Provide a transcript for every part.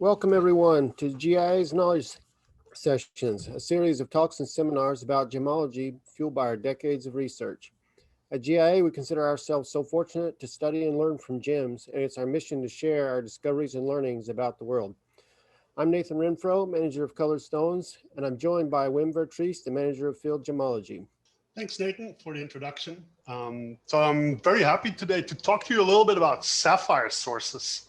Welcome everyone to GIA's Knowledge Sessions, a series of talks and seminars about gemology fueled by our decades of research. At GIA, we consider ourselves so fortunate to study and learn from gems, and it's our mission to share our discoveries and learnings about the world. I'm Nathan Renfro, Manager of Colored Stones, and I'm joined by Wim Vertriest, the Manager of Field Gemology. Thanks, Nathan, for the introduction. So I'm very happy today to talk to you a little bit about sapphire sources.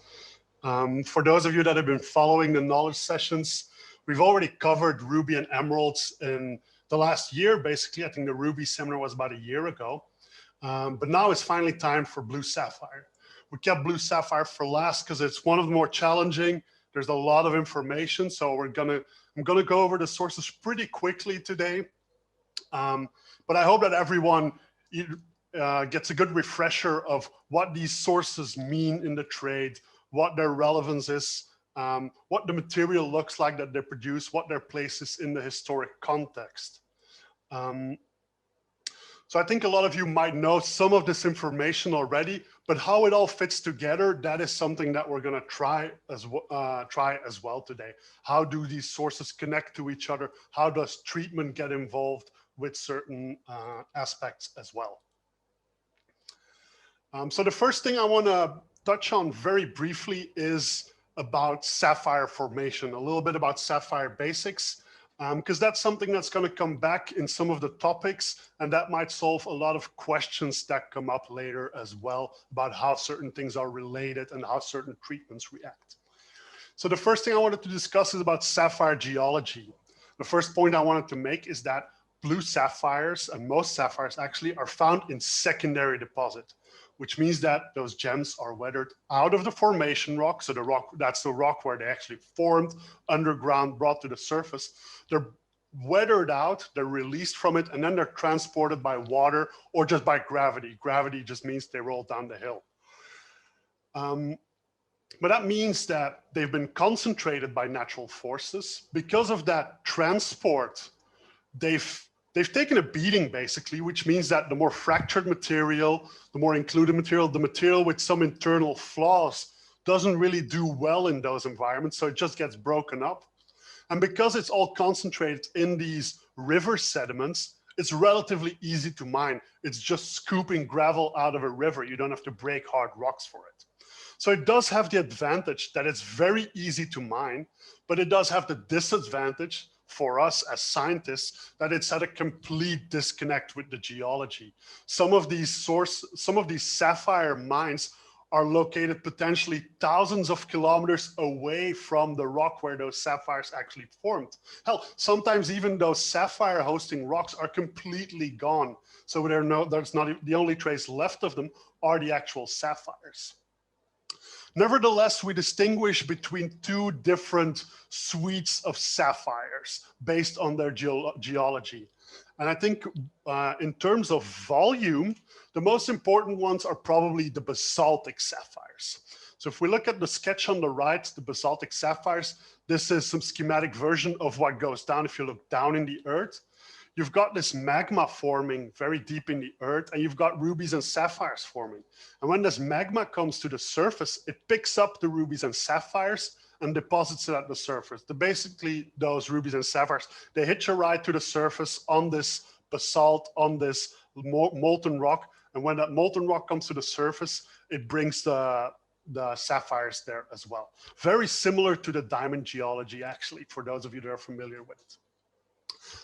For those of you that have been following the knowledge sessions, we've already covered ruby and emeralds in the last year. Basically, I think the ruby seminar was about a year ago. But now it's finally time for blue sapphire. We kept blue sapphire for last because it's one of the more challenging. There's a lot of information, so I'm gonna go over the sources pretty quickly today. But I hope that everyone gets a good refresher of what these sources mean in the trade, what their relevance is, what the material looks like that they produce, what their place is in the historic context. So I think a lot of you might know some of this information already, but how it all fits together, that is something that we're going to try as well today. How do these sources connect to each other? How does treatment get involved with certain aspects as well? So the first thing I want to touch on very briefly is about sapphire formation, a little bit about sapphire basics, because that's something that's going to come back in some of the topics, and that might solve a lot of questions that come up later as well about how certain things are related and how certain treatments react. So the first thing I wanted to discuss is about sapphire geology. The first point I wanted to make is that blue sapphires, and most sapphires actually, are found in secondary deposit, which means that those gems are weathered out of the formation rock. So the rock, that's the rock where they actually formed underground, brought to the surface. They're weathered out, they're released from it, and then they're transported by water or just by gravity. Gravity just means they roll down the hill. But that means that they've been concentrated by natural forces. Because of that transport, they've taken a beating, basically, which means that the more fractured material, the more included material, the material with some internal flaws doesn't really do well in those environments, so it just gets broken up. And because it's all concentrated in these river sediments, it's relatively easy to mine. It's just scooping gravel out of a river. You don't have to break hard rocks for it. So it does have the advantage that it's very easy to mine, but it does have the disadvantage for us as scientists that it's at a complete disconnect with the geology. Some of these sapphire mines are located potentially thousands of kilometers away from the rock where those sapphires actually formed. Hell, sometimes even those sapphire hosting rocks are completely gone. So there's not the only trace left of them are the actual sapphires. Nevertheless, we distinguish between two different suites of sapphires based on their geology. And I think in terms of volume, the most important ones are probably the basaltic sapphires. So if we look at the sketch on the right, the basaltic sapphires, this is some schematic version of what goes down if you look down in the earth. You've got this magma forming very deep in the earth, and you've got rubies and sapphires forming. And when this magma comes to the surface, it picks up the rubies and sapphires and deposits it at the surface. Basically, those rubies and sapphires, they hitch a ride to the surface on this basalt, on this molten rock. And when that molten rock comes to the surface, it brings the sapphires there as well. Very similar to the diamond geology, actually, for those of you that are familiar with it.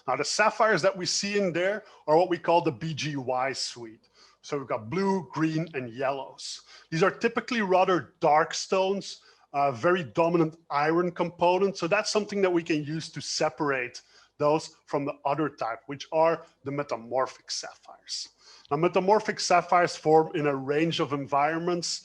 Now, the sapphires that we see in there are what we call the BGY suite. So we've got blue, green, and yellows. These are typically rather dark stones, very dominant iron component. So that's something that we can use to separate those from the other type, which are the metamorphic sapphires. Now, metamorphic sapphires form in a range of environments.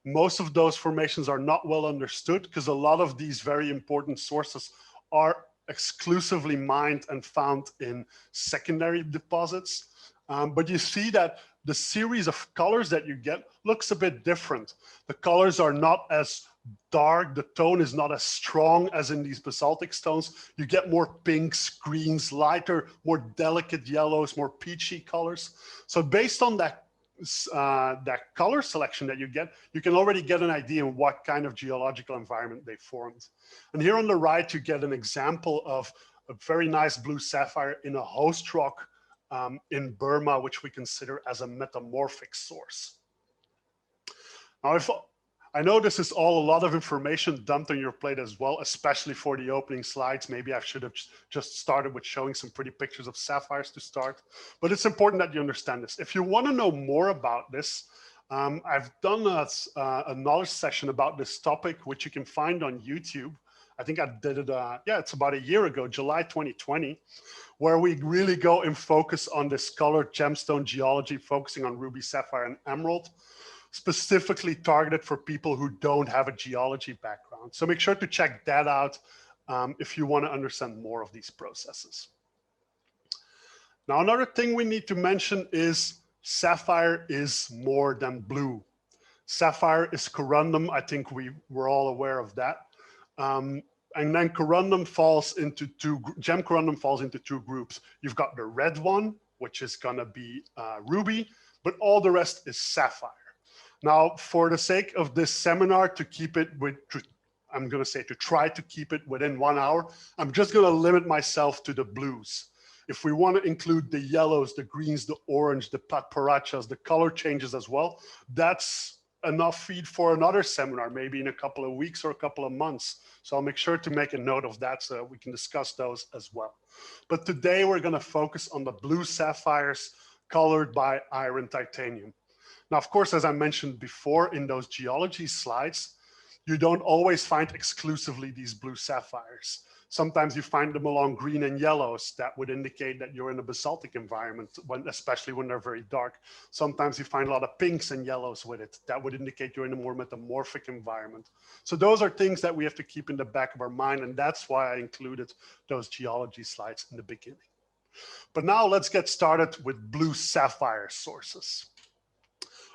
Most of those formations are not well understood because a lot of these very important sources are exclusively mined and found in secondary deposits. But you see that the series of colors that you get looks a bit different. The colors are not as dark, the tone is not as strong as in these basaltic stones. You get more pinks, greens, lighter, more delicate yellows, more peachy colors. So based on that that color selection that you get, you can already get an idea of what kind of geological environment they formed. And here on the right, you get an example of a very nice blue sapphire in a host rock in Burma, which we consider as a metamorphic source. Now, I know this is all a lot of information dumped on your plate as well, especially for the opening slides. Maybe I should have just started with showing some pretty pictures of sapphires to start, but it's important that you understand this. If you want to know more about this, I've done a knowledge session about this topic, which you can find on YouTube. I think I did it, yeah, it's about a year ago, July 2020, where we really go and focus on this colored gemstone geology, focusing on ruby, sapphire, and emerald, specifically targeted for people who don't have a geology background. So make sure to check that out if you want to understand more of these processes. Now, another thing we need to mention is sapphire is more than blue. Sapphire is corundum. I think we're all aware of that. And then corundum falls into gem corundum falls into two groups. You've got the red one, which is going to be ruby, but all the rest is sapphire. Now, for the sake of this seminar, to keep it I'm going to say to try to keep it within 1 hour, I'm just going to limit myself to the blues. If we want to include the yellows, the greens, the orange, the patparachas, the color changes as well, that's enough feed for another seminar, maybe in a couple of weeks or a couple of months. So I'll make sure to make a note of that so we can discuss those as well. But today we're going to focus on the blue sapphires colored by iron titanium. Now, of course, as I mentioned before in those geology slides, you don't always find exclusively these blue sapphires. Sometimes you find them along green and yellows. That would indicate that you're in a basaltic environment, especially when they're very dark. Sometimes you find a lot of pinks and yellows with it. That would indicate you're in a more metamorphic environment. So those are things that we have to keep in the back of our mind, and that's why I included those geology slides in the beginning. But now let's get started with blue sapphire sources.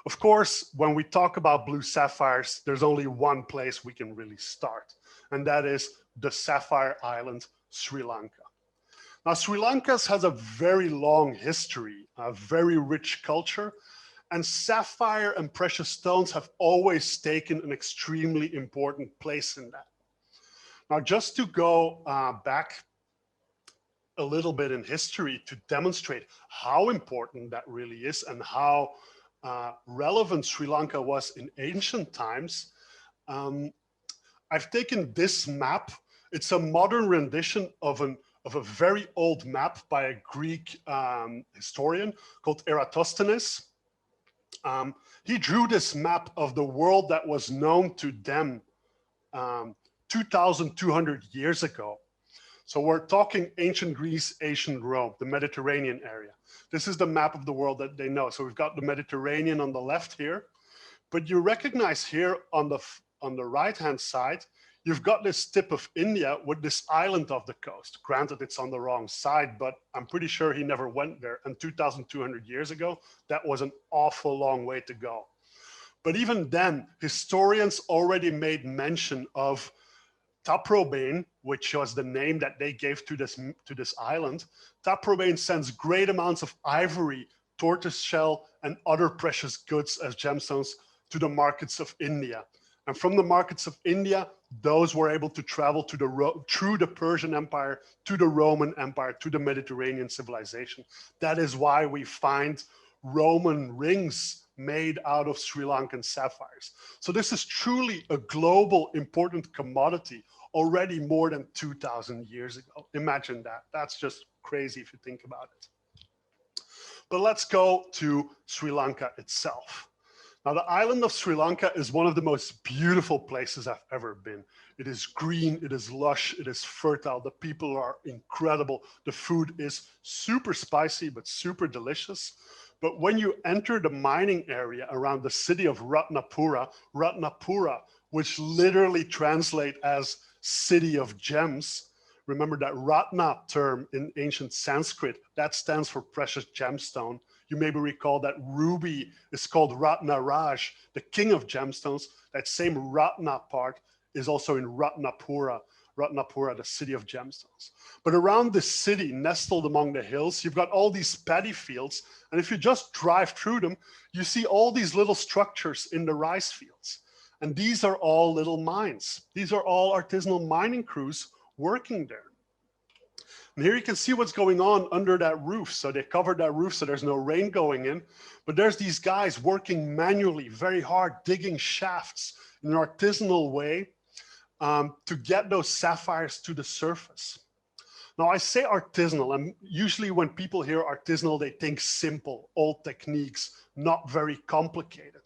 Of course, when we talk about blue sapphires, there's only one place we can really start, and that is the sapphire island, Sri Lanka. Now, Sri Lanka has a very long history, a very rich culture, and sapphire and precious stones have always taken an extremely important place in that. Now, just to go back a little bit in history to demonstrate how important that really is and how relevant Sri Lanka was in ancient times, I've taken this map. It's a modern rendition of a very old map by a Greek historian called Eratosthenes. He drew this map of the world that was known to them 2,200 years ago. So we're talking ancient Greece, ancient Rome, the Mediterranean area. This is the map of the world that they know. So we've got the Mediterranean on the left here, but you recognize here on the right-hand side, you've got this tip of India with this island off the coast. Granted, it's on the wrong side, but I'm pretty sure he never went there. And 2,200 years ago, that was an awful long way to go. But even then, historians already made mention of Taprobane, which was the name that they gave to this island. Taprobane sends great amounts of ivory, tortoiseshell, and other precious goods as gemstones to the markets of India. And from the markets of India, those were able to travel through the Persian Empire, to the Roman Empire, to the Mediterranean civilization. That is why we find Roman rings made out of Sri Lankan sapphires. So this is truly a global important commodity already more than 2,000 years ago. Imagine that. That's just crazy if you think about it. But let's go to Sri Lanka itself. Now, the island of Sri Lanka is one of the most beautiful places I've ever been. It is green, it is lush, it is fertile. The people are incredible. The food is super spicy, but super delicious. But when you enter the mining area around the city of Ratnapura, which literally translates as city of gems, remember that Ratna term in ancient Sanskrit, that stands for precious gemstone. You maybe recall that ruby is called Ratna Raj, the king of gemstones. That same Ratna part is also in Ratnapura. Ratnapura, the city of gemstones. But around the city, nestled among the hills, you've got all these paddy fields. And if you just drive through them, you see all these little structures in the rice fields. And these are all little mines. These are all artisanal mining crews working there. And here you can see what's going on under that roof. So they covered that roof so there's no rain going in. But there's these guys working manually, very hard, digging shafts in an artisanal way to get those sapphires to the surface. Now I say artisanal, and usually when people hear artisanal, they think simple, old techniques, not very complicated.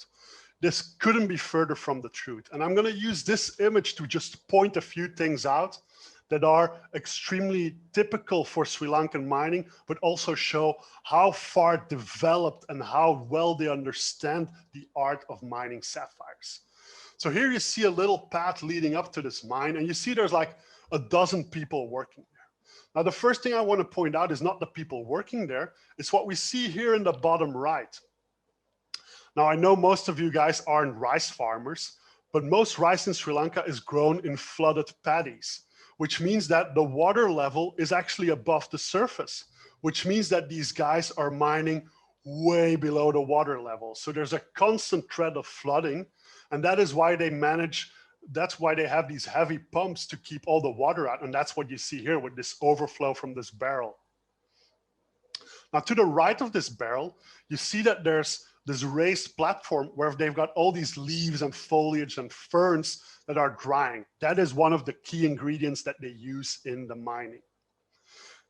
This couldn't be further from the truth. And I'm going to use this image to just point a few things out that are extremely typical for Sri Lankan mining, but also show how far developed and how well they understand the art of mining sapphires. So here you see a little path leading up to this mine, and you see there's like a dozen people working there. Now, the first thing I want to point out is not the people working there, it's what we see here in the bottom right. Now, I know most of you guys aren't rice farmers, but most rice in Sri Lanka is grown in flooded paddies, which means that the water level is actually above the surface, which means that these guys are mining way below the water level. So there's a constant threat of flooding, and that is why they manage, that's why they have these heavy pumps to keep all the water out, and that's what you see here with this overflow from this barrel. Now, to the right of this barrel, you see that there's this raised platform where they've got all these leaves and foliage and ferns that are drying. That is one of the key ingredients that they use in the mining.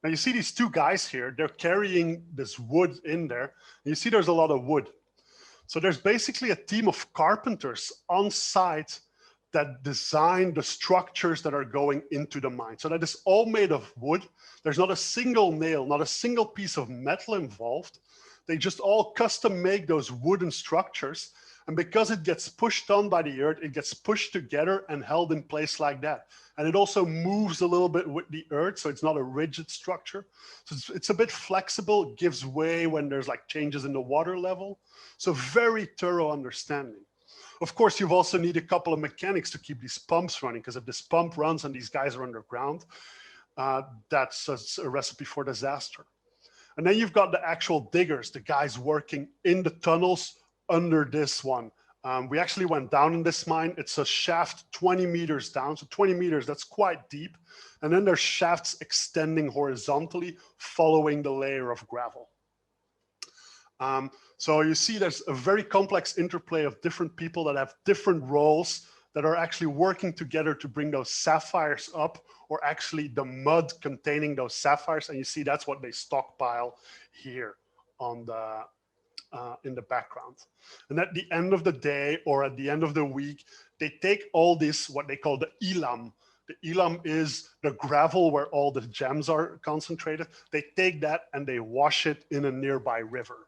Now you see these two guys here, they're carrying this wood in there. And you see there's a lot of wood. So there's basically a team of carpenters on site that design the structures that are going into the mine. So that is all made of wood. There's not a single nail, not a single piece of metal involved. They just all custom make those wooden structures. And because it gets pushed on by the earth, it gets pushed together and held in place like that. And it also moves a little bit with the earth, so it's not a rigid structure. So it's a bit flexible, it gives way when there's like changes in the water level. So very thorough understanding. Of course, you also need a couple of mechanics to keep these pumps running, because if this pump runs and these guys are underground, that's a recipe for disaster. And then you've got the actual diggers, the guys working in the tunnels under this one. We actually went down in this mine. It's a shaft 20 meters down. So 20 meters, that's quite deep. And then there's shafts extending horizontally, following the layer of gravel. So you see there's a very complex interplay of different people that have different roles that are actually working together to bring those sapphires up, or actually the mud containing those sapphires. And you see that's what they stockpile here on the in the background. And at the end of the day, or at the end of the week, they take all this, what they call the ilam. The ilam is the gravel where all the gems are concentrated. They take that and they wash it in a nearby river.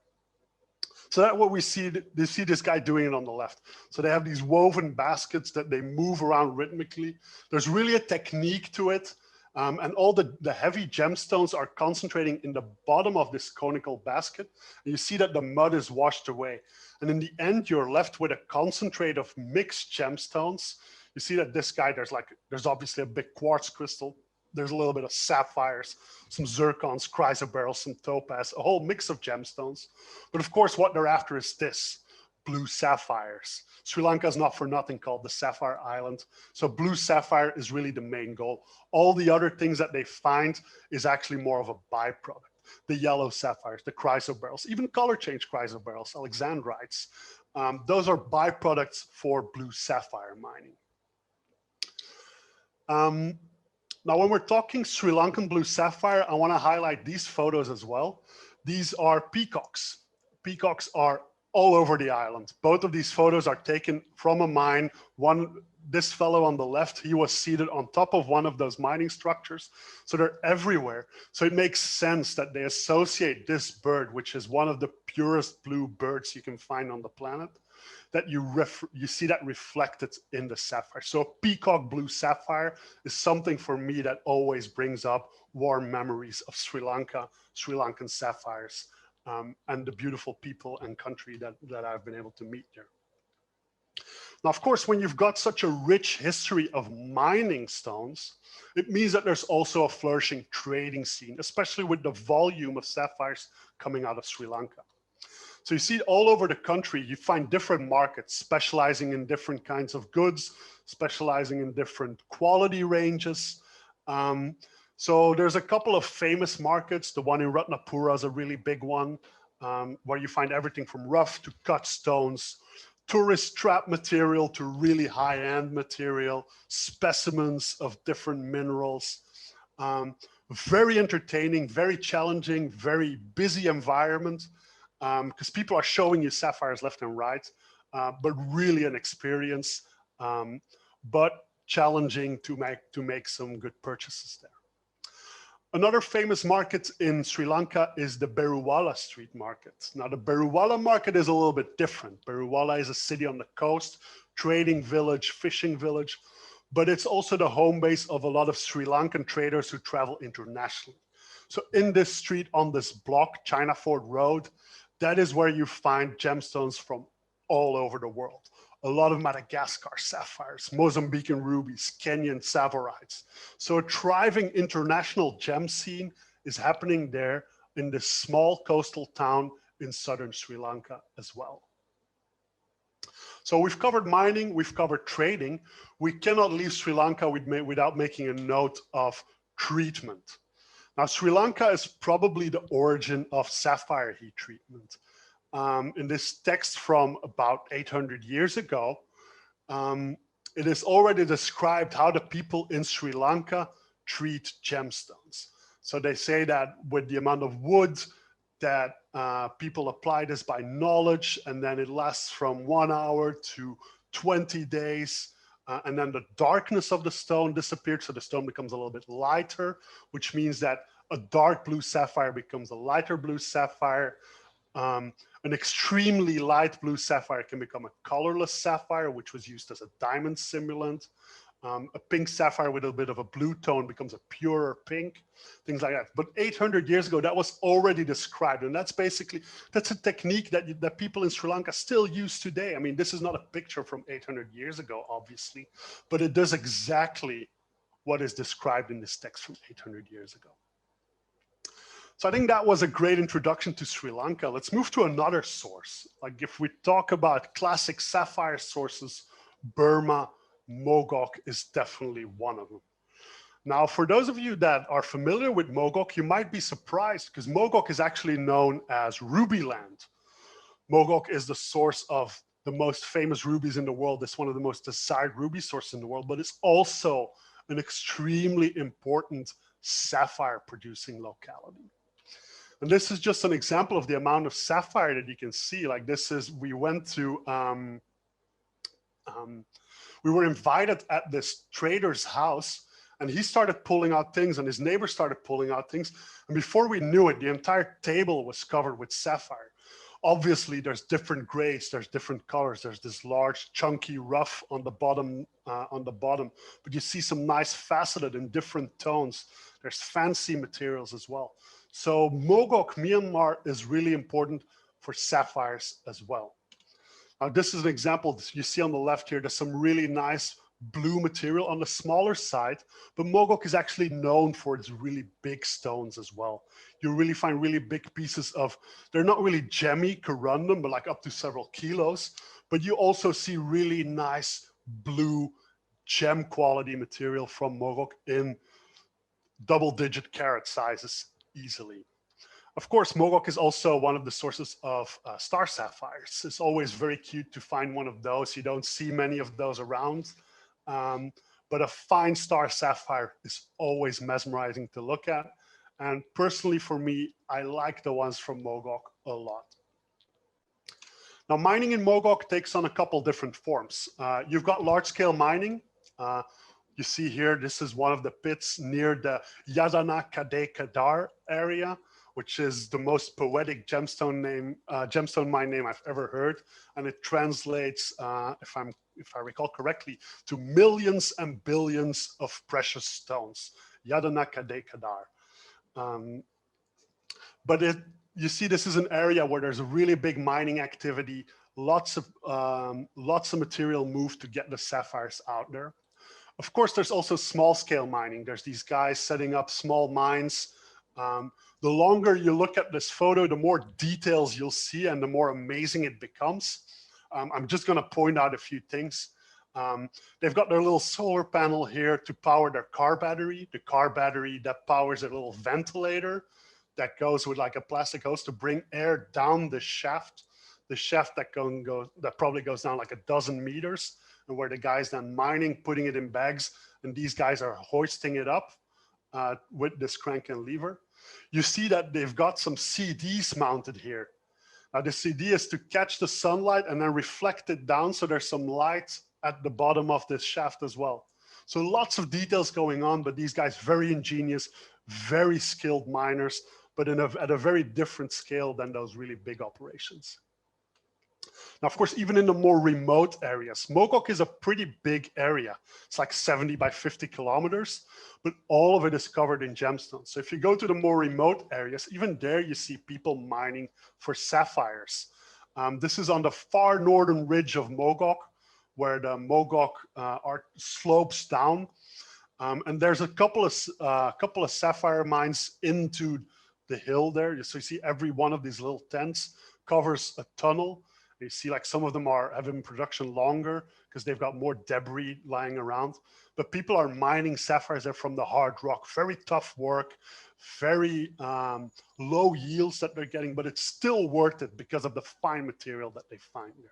So that's what we see. You see this guy doing it on the left. So they have these woven baskets that they move around rhythmically. There's really a technique to it. And all the heavy gemstones are concentrating in the bottom of this conical basket. And you see that the mud is washed away. And in the end, you're left with a concentrate of mixed gemstones. You see that this guy, there's obviously a big quartz crystal. There's a little bit of sapphires, some zircons, chrysoberyls, some topaz, a whole mix of gemstones. But of course, what they're after is this, blue sapphires. Sri Lanka is not for nothing called the Sapphire Island. So blue sapphire is really the main goal. All the other things that they find is actually more of a byproduct. The yellow sapphires, the chrysoberyls, even color change chrysoberyls, alexandrites. Those are byproducts for blue sapphire mining. Now, when we're talking Sri Lankan blue sapphire, I want to highlight these photos as well. These are peacocks. Peacocks are all over the island. Both of these photos are taken from a mine. This fellow on the left, he was seated on top of one of those mining structures. So they're everywhere. So it makes sense that they associate this bird, which is one of the purest blue birds you can find on the planet, that you see that reflected in the sapphire. So peacock blue sapphire is something for me that always brings up warm memories of Sri Lanka, Sri Lankan sapphires, and the beautiful people and country that I've been able to meet there. Now, of course, when you've got such a rich history of mining stones, it means that there's also a flourishing trading scene, especially with the volume of sapphires coming out of Sri Lanka. So you see all over the country, you find different markets specializing in different kinds of goods, specializing in different quality ranges. So there's a couple of famous markets. The one in Ratnapura is a really big one, where you find everything from rough to cut stones, tourist trap material to really high-end material, specimens of different minerals. Very entertaining, very challenging, very busy environment, because people are showing you sapphires left and right, but really an experience, but challenging to make some good purchases there. Another famous market in Sri Lanka is the Beruwala street market. Now, the Beruwala market is a little bit different. Beruwala is a city on the coast, trading village, fishing village, but it's also the home base of a lot of Sri Lankan traders who travel internationally. So in this street, on this block, China Fort Road, that is where you find gemstones from all over the world. A lot of Madagascar sapphires, Mozambican rubies, Kenyan savorites. So a thriving international gem scene is happening there in this small coastal town in southern Sri Lanka as well. So we've covered mining, we've covered trading. We cannot leave Sri Lanka without making a note of treatment. Now, Sri Lanka is probably the origin of sapphire heat treatment. In this text from about 800 years ago, it is already described how the people in Sri Lanka treat gemstones. So they say that with the amount of wood that people apply this by knowledge, and then it lasts from 1 hour to 20 days. And then the darkness of the stone disappeared, so the stone becomes a little bit lighter, which means that a dark blue sapphire becomes a lighter blue sapphire. An extremely light blue sapphire can become a colorless sapphire, which was used as a diamond simulant. A pink sapphire with a bit of a blue tone becomes a purer pink, things like that. But 800 years ago, that was already described. And that's a technique that people in Sri Lanka still use today. I mean, this is not a picture from 800 years ago, obviously, but it does exactly what is described in this text from 800 years ago. So I think that was a great introduction to Sri Lanka. Let's move to another source. Like if we talk about classic sapphire sources, Burma, Mogok is definitely one of them. Now, for those of you that are familiar with Mogok, you might be surprised because Mogok is actually known as Ruby Land. Mogok is the source of the most famous rubies in the world. It's one of the most desired ruby sources in the world, but it's also an extremely important sapphire producing locality. And this is just an example of the amount of sapphire that you can see. Like this is, we went to, we were invited at this trader's house and he started pulling out things and his neighbor started pulling out things. And before we knew it, the entire table was covered with sapphire. Obviously there's different grades, there's different colors. There's this large chunky rough on the bottom, but you see some nice faceted in different tones. There's fancy materials as well. So Mogok, Myanmar is really important for sapphires as well. Now this is an example you see on the left here. There's some really nice blue material on the smaller side, but Mogok is actually known for its really big stones as well. You really find really big pieces of, they're not really gemmy corundum, but like up to several kilos, but you also see really nice blue gem quality material from Mogok in double-digit carat sizes easily. Of course, Mogok is also one of the sources of star sapphires. It's always very cute to find one of those. You don't see many of those around, but a fine star sapphire is always mesmerizing to look at. And personally for me, I like the ones from Mogok a lot. Now, mining in Mogok takes on a couple different forms. You've got large-scale mining. You see here, this is one of the pits near the Yadana Kade Kadar area, which is the most poetic gemstone mine name I've ever heard. And it translates, if I recall correctly, to millions and billions of precious stones. Yadana Kade Kadar. But you see, this is an area where there's a really big mining activity, lots of material moved to get the sapphires out there. Of course, there's also small scale mining. There's these guys setting up small mines. The longer you look at this photo, the more details you'll see and the more amazing it becomes. I'm just gonna point out a few things. They've got their little solar panel here to power their car battery. The car battery that powers a little ventilator that goes with like a plastic hose to bring air down the shaft. The shaft that probably goes down like a dozen meters, and where the guy's then mining, putting it in bags, and these guys are hoisting it up with this crank and lever. You see that they've got some CDs mounted here. Now the CD is to catch the sunlight and then reflect it down, so there's some light at the bottom of this shaft as well. So lots of details going on, but these guys very ingenious, very skilled miners, but at a very different scale than those really big operations. Now, of course, even in the more remote areas, Mogok is a pretty big area. It's like 70 by 50 kilometers, but all of it is covered in gemstones. So if you go to the more remote areas, even there you see people mining for sapphires. This is on the far northern ridge of Mogok, where the Mogok slopes down. And there's a couple of sapphire mines into the hill there. So you see every one of these little tents covers a tunnel. You see like some of them have been in production longer because they've got more debris lying around. But people are mining sapphires there from the hard rock. Very tough work, very low yields that they're getting, but it's still worth it because of the fine material that they find there.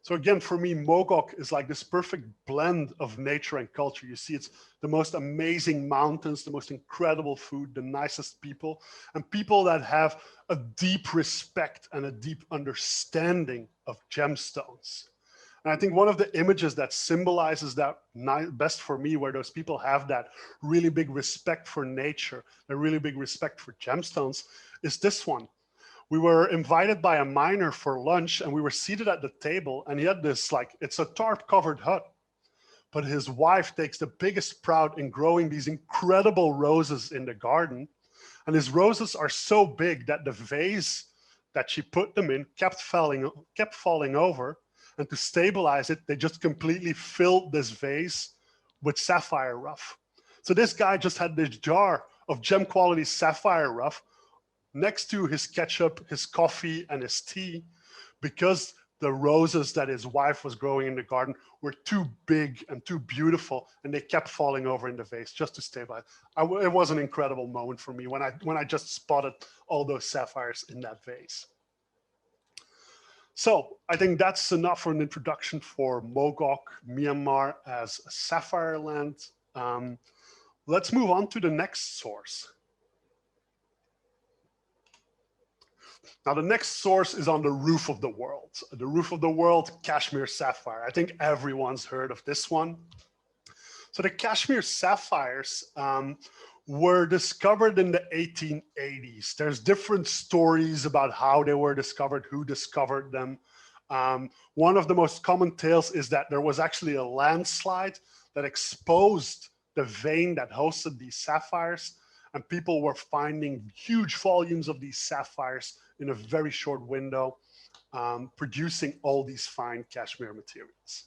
So again, for me, Mogok is like this perfect blend of nature and culture. You see, it's the most amazing mountains, the most incredible food, the nicest people, and people that have a deep respect and a deep understanding of gemstones. And I think one of the images that symbolizes that best for me, where those people have that really big respect for nature, a really big respect for gemstones, is this one. We were invited by a miner for lunch, and we were seated at the table, and he had this, like, it's a tarp covered hut, but his wife takes the biggest pride in growing these incredible roses in the garden. And his roses are so big that the vase that she put them in kept falling over. And to stabilize it, they just completely filled this vase with sapphire rough. So this guy just had this jar of gem quality sapphire rough next to his ketchup, his coffee, and his tea, because the roses that his wife was growing in the garden were too big and too beautiful, and they kept falling over in the vase just to stabilize. It was an incredible moment for me when I just spotted all those sapphires in that vase. So I think that's enough for an introduction for Mogok, Myanmar as a sapphire land. Let's move on to the next source. Now, the next source is on the roof of the world. The roof of the world, Kashmir sapphire. I think everyone's heard of this one. So the Kashmir sapphires were discovered in the 1880s. There's different stories about how they were discovered, who discovered them. One of the most common tales is that there was actually a landslide that exposed the vein that hosted these sapphires, and people were finding huge volumes of these sapphires in a very short window, producing all these fine Kashmir materials.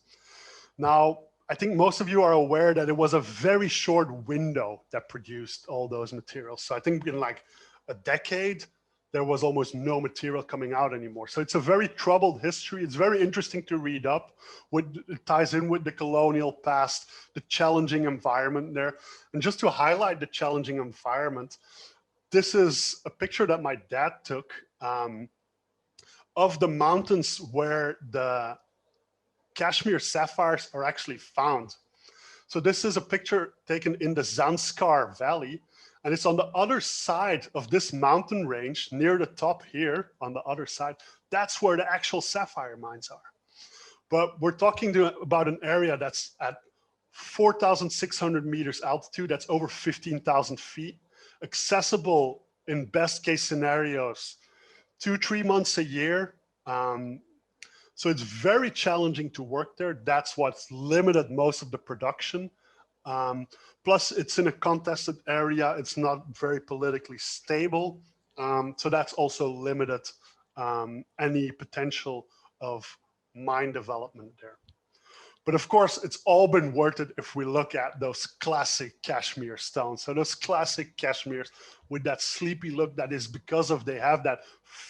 Now, I think most of you are aware that it was a very short window that produced all those materials. So I think in like a decade, there was almost no material coming out anymore. So it's a very troubled history. It's very interesting to read up. It ties in with the colonial past, the challenging environment there. And just to highlight the challenging environment, this is a picture that my dad took of the mountains where the Kashmir sapphires are actually found. So this is a picture taken in the Zanskar Valley, and it's on the other side of this mountain range, near the top here on the other side. That's where the actual sapphire mines are. But we're talking about an area that's at 4,600 meters altitude. That's over 15,000 feet, accessible in best case scenarios 2-3 months a year. So it's very challenging to work there. That's what's limited most of the production. Plus, it's in a contested area. It's not very politically stable. So that's also limited any potential of mine development there. But of course, it's all been worth it if we look at those classic Kashmir stones. So those classic Kashmirs with that sleepy look, that is because of they have that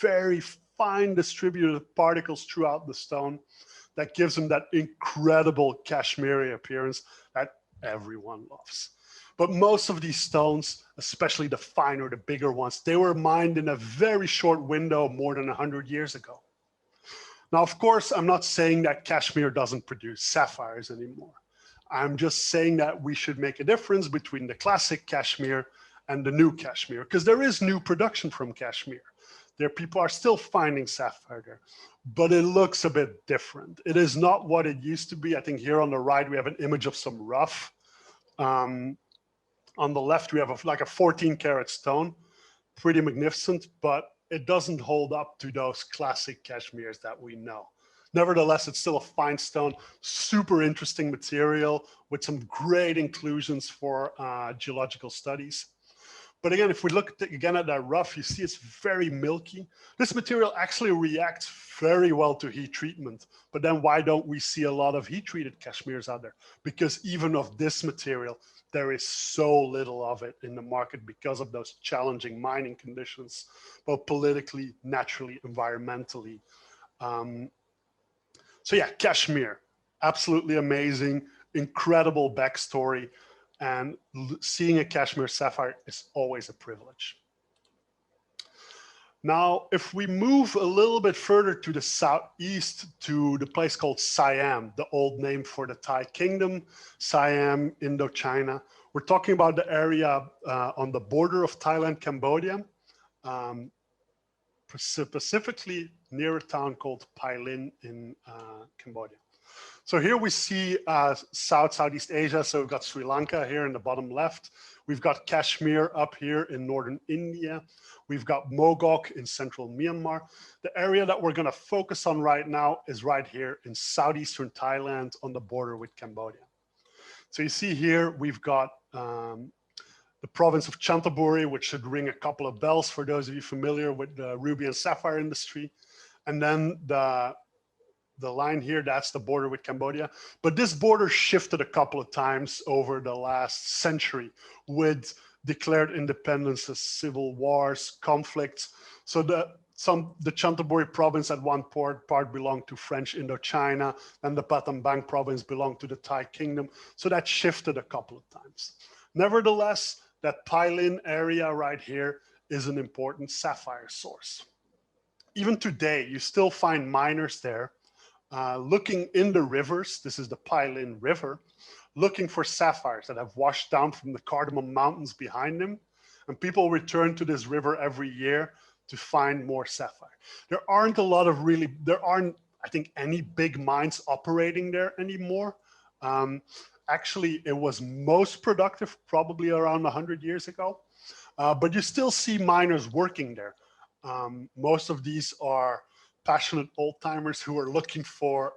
very fine distributed particles throughout the stone that gives them that incredible Kashmiri appearance that everyone loves. But most of these stones, especially the finer, the bigger ones, they were mined in a very short window more than 100 years ago. Now, of course, I'm not saying that Kashmir doesn't produce sapphires anymore. I'm just saying that we should make a difference between the classic Kashmir and the new Kashmir, because there is new production from Kashmir. There, people are still finding sapphire there, but it looks a bit different. It is not what it used to be. I think here on the right, we have an image of some rough. On the left, we have like a 14-karat stone, pretty magnificent, but it doesn't hold up to those classic Kashmirs that we know. Nevertheless, it's still a fine stone, super interesting material with some great inclusions for geological studies. But again, if we look again at that rough, you see it's very milky. This material actually reacts very well to heat treatment. But then why don't we see a lot of heat treated Kashmirs out there? Because even of this material, there is so little of it in the market because of those challenging mining conditions, both politically, naturally, environmentally. So yeah, Kashmir, absolutely amazing, incredible backstory. And seeing a Kashmir sapphire is always a privilege. Now, if we move a little bit further to the southeast to the place called Siam, the old name for the Thai kingdom, Siam, Indochina, we're talking about the area on the border of Thailand, Cambodia, specifically near a town called Pai Lin in Cambodia. So here we see Southeast Asia. So we've got Sri Lanka here in the bottom left. We've got Kashmir up here in northern India. We've got Mogok in central Myanmar. The area that we're going to focus on right now is right here in southeastern Thailand on the border with Cambodia. So you see here, we've got the province of Chanthaburi, which should ring a couple of bells for those of you familiar with the ruby and sapphire industry. And then the line here, that's the border with Cambodia. But this border shifted a couple of times over the last century with declared independences, civil wars, conflicts. So the Chanthaburi province at one part belonged to French Indochina, and the Battambang province belonged to the Thai kingdom. So that shifted a couple of times. Nevertheless, that Pai Lin area right here is an important sapphire source. Even today, you still find miners there looking in the rivers. This is the Pai Lin River, looking for sapphires that have washed down from the Cardamom Mountains behind them. And people return to this river every year to find more sapphire. There aren't, I think, any big mines operating there anymore. Actually, it was most productive probably around 100 years ago, but you still see miners working there. Most of these are passionate old timers who are looking for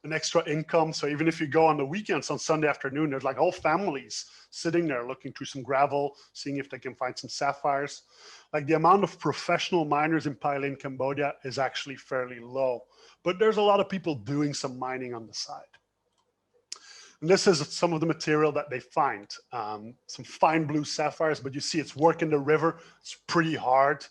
an extra income. So even if you go on the weekends on Sunday afternoon, there's like whole families sitting there looking through some gravel, seeing if they can find some sapphires. Like the amount of professional miners in Pai Lin, Cambodia is actually fairly low, but there's a lot of people doing some mining on the side. And this is some of the material that they find, some fine blue sapphires, but you see it's work in the river. It's pretty hard.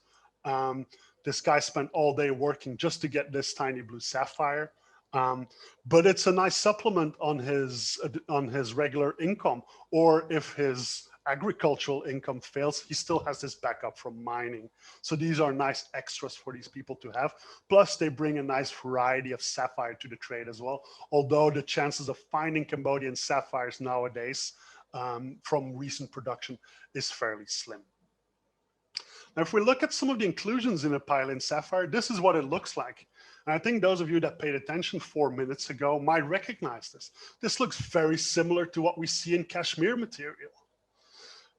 This guy spent all day working just to get this tiny blue sapphire. But it's a nice supplement on his regular income, or if his agricultural income fails, he still has this backup from mining. So these are nice extras for these people to have. Plus they bring a nice variety of sapphire to the trade as well. Although the chances of finding Cambodian sapphires nowadays from recent production is fairly slim. Now, if we look at some of the inclusions in a Pai Lin sapphire, this is what it looks like. And I think those of you that paid attention 4 minutes ago might recognize this. This looks very similar to what we see in Kashmir material.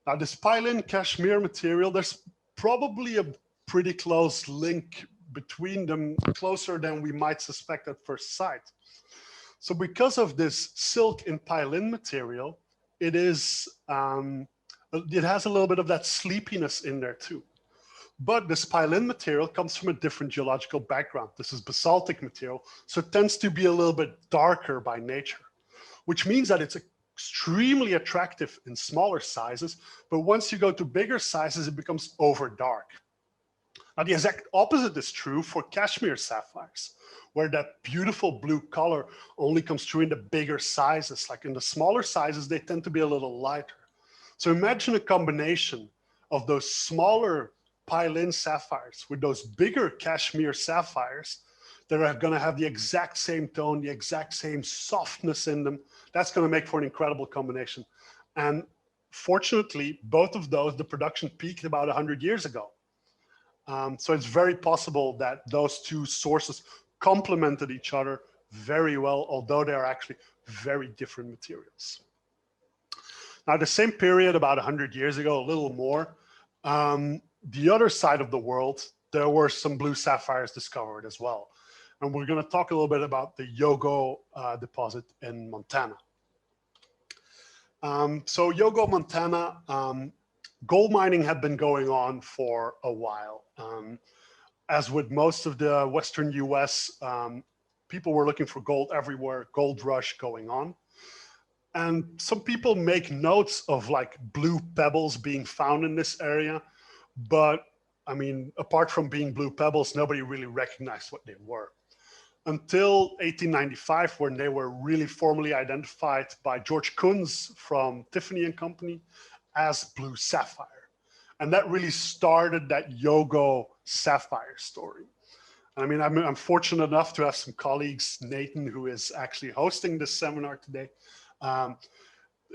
Now, this Pai Lin Kashmir material, there's probably a pretty close link between them, closer than we might suspect at first sight. So because of this silk in Pai Lin material, it has a little bit of that sleepiness in there too. But this pilin material comes from a different geological background. This is basaltic material, so it tends to be a little bit darker by nature, which means that it's extremely attractive in smaller sizes, but once you go to bigger sizes, it becomes over dark. Now, the exact opposite is true for Kashmir sapphires, where that beautiful blue color only comes through in the bigger sizes. Like in the smaller sizes, they tend to be a little lighter. So imagine a combination of those smaller pilin sapphires with those bigger Kashmir sapphires that are going to have the exact same tone, the exact same softness in them. That's going to make for an incredible combination. And fortunately, both of those, the production peaked about 100 years ago. So it's very possible that those two sources complemented each other very well, although they are actually very different materials. Now, the same period, about 100 years ago, a little more, the other side of the world, there were some blue sapphires discovered as well. And we're going to talk a little bit about the Yogo deposit in Montana. So Yogo, Montana, gold mining had been going on for a while. As with most of the Western US, people were looking for gold everywhere, gold rush going on. And some people make notes of like blue pebbles being found in this area. But I mean, apart from being blue pebbles, nobody really recognized what they were. Until 1895, when they were really formally identified by George Kunz from Tiffany and Company as blue sapphire. And that really started that Yogo sapphire story. I mean, I'm fortunate enough to have some colleagues, Nathan, who is actually hosting this seminar today.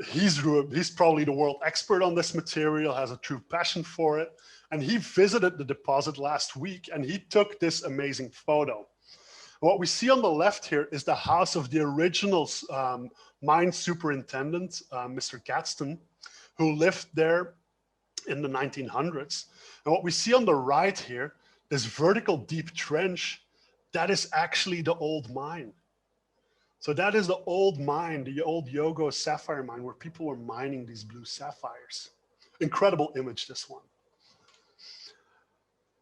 He's probably the world expert on this material, has a true passion for it. And he visited the deposit last week and he took this amazing photo. What we see on the left here is the house of the original mine superintendent, Mr. Gadsden, who lived there in the 1900s. And what we see on the right here, this vertical deep trench, that is actually the old mine. So that is the old mine, the old Yogo sapphire mine, where people were mining these blue sapphires. Incredible image, this one.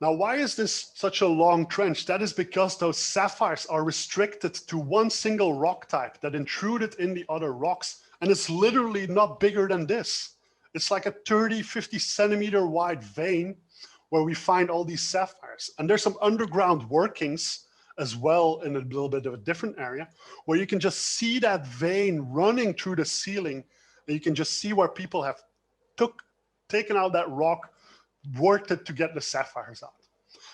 Now, why is this such a long trench? That is because those sapphires are restricted to one single rock type that intruded in the other rocks. And it's literally not bigger than this. It's like a 30, 50 centimeter wide vein where we find all these sapphires. And there's some underground workings as well in a little bit of a different area where you can just see that vein running through the ceiling. And you can just see where people have taken out that rock, worked it to get the sapphires out.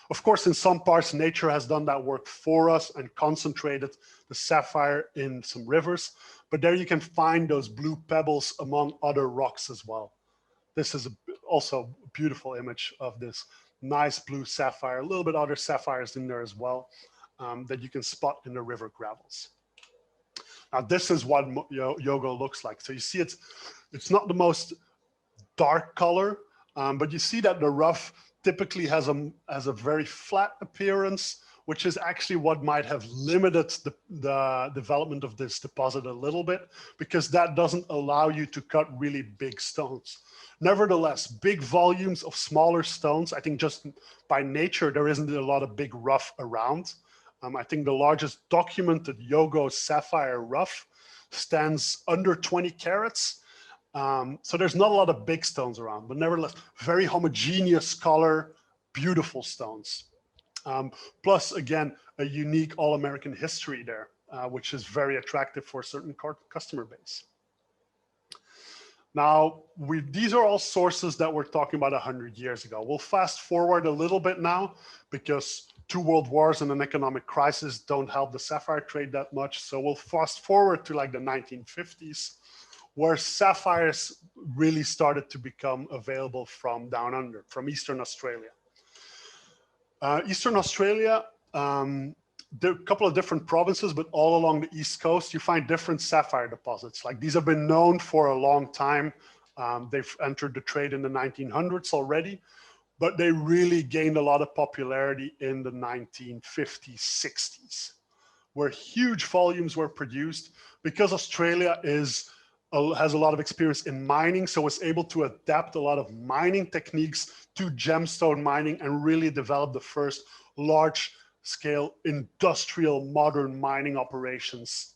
Of course, in some parts, nature has done that work for us and concentrated the sapphire in some rivers. But there you can find those blue pebbles among other rocks as well. This is also a beautiful image of this nice blue sapphire, a little bit other sapphires in there as well that you can spot in the river gravels. Now, this is what Yogo looks like. So you see it's not the most dark color, but you see that the rough typically has a very flat appearance, which is actually what might have limited the development of this deposit a little bit, because that doesn't allow you to cut really big stones. Nevertheless, big volumes of smaller stones, I think just by nature, there isn't a lot of big rough around. I think the largest documented Yogo sapphire rough stands under 20 carats. So there's not a lot of big stones around, but nevertheless, very homogeneous color, beautiful stones. Plus, again, a unique all-American history there, which is very attractive for a certain customer base. Now, these are all sources that we're talking about 100 years ago. We'll fast forward a little bit now because 2 world wars and an economic crisis don't help the sapphire trade that much. So we'll fast forward to like the 1950s, where sapphires really started to become available from down under, from Eastern Australia. Eastern Australia, there are a couple of different provinces, but all along the East Coast, you find different sapphire deposits. Like these have been known for a long time. They've entered the trade in the 1900s already, but they really gained a lot of popularity in the 1950s, 60s, where huge volumes were produced because Australia is has a lot of experience in mining, so was able to adapt a lot of mining techniques to gemstone mining and really develop the first large scale industrial modern mining operations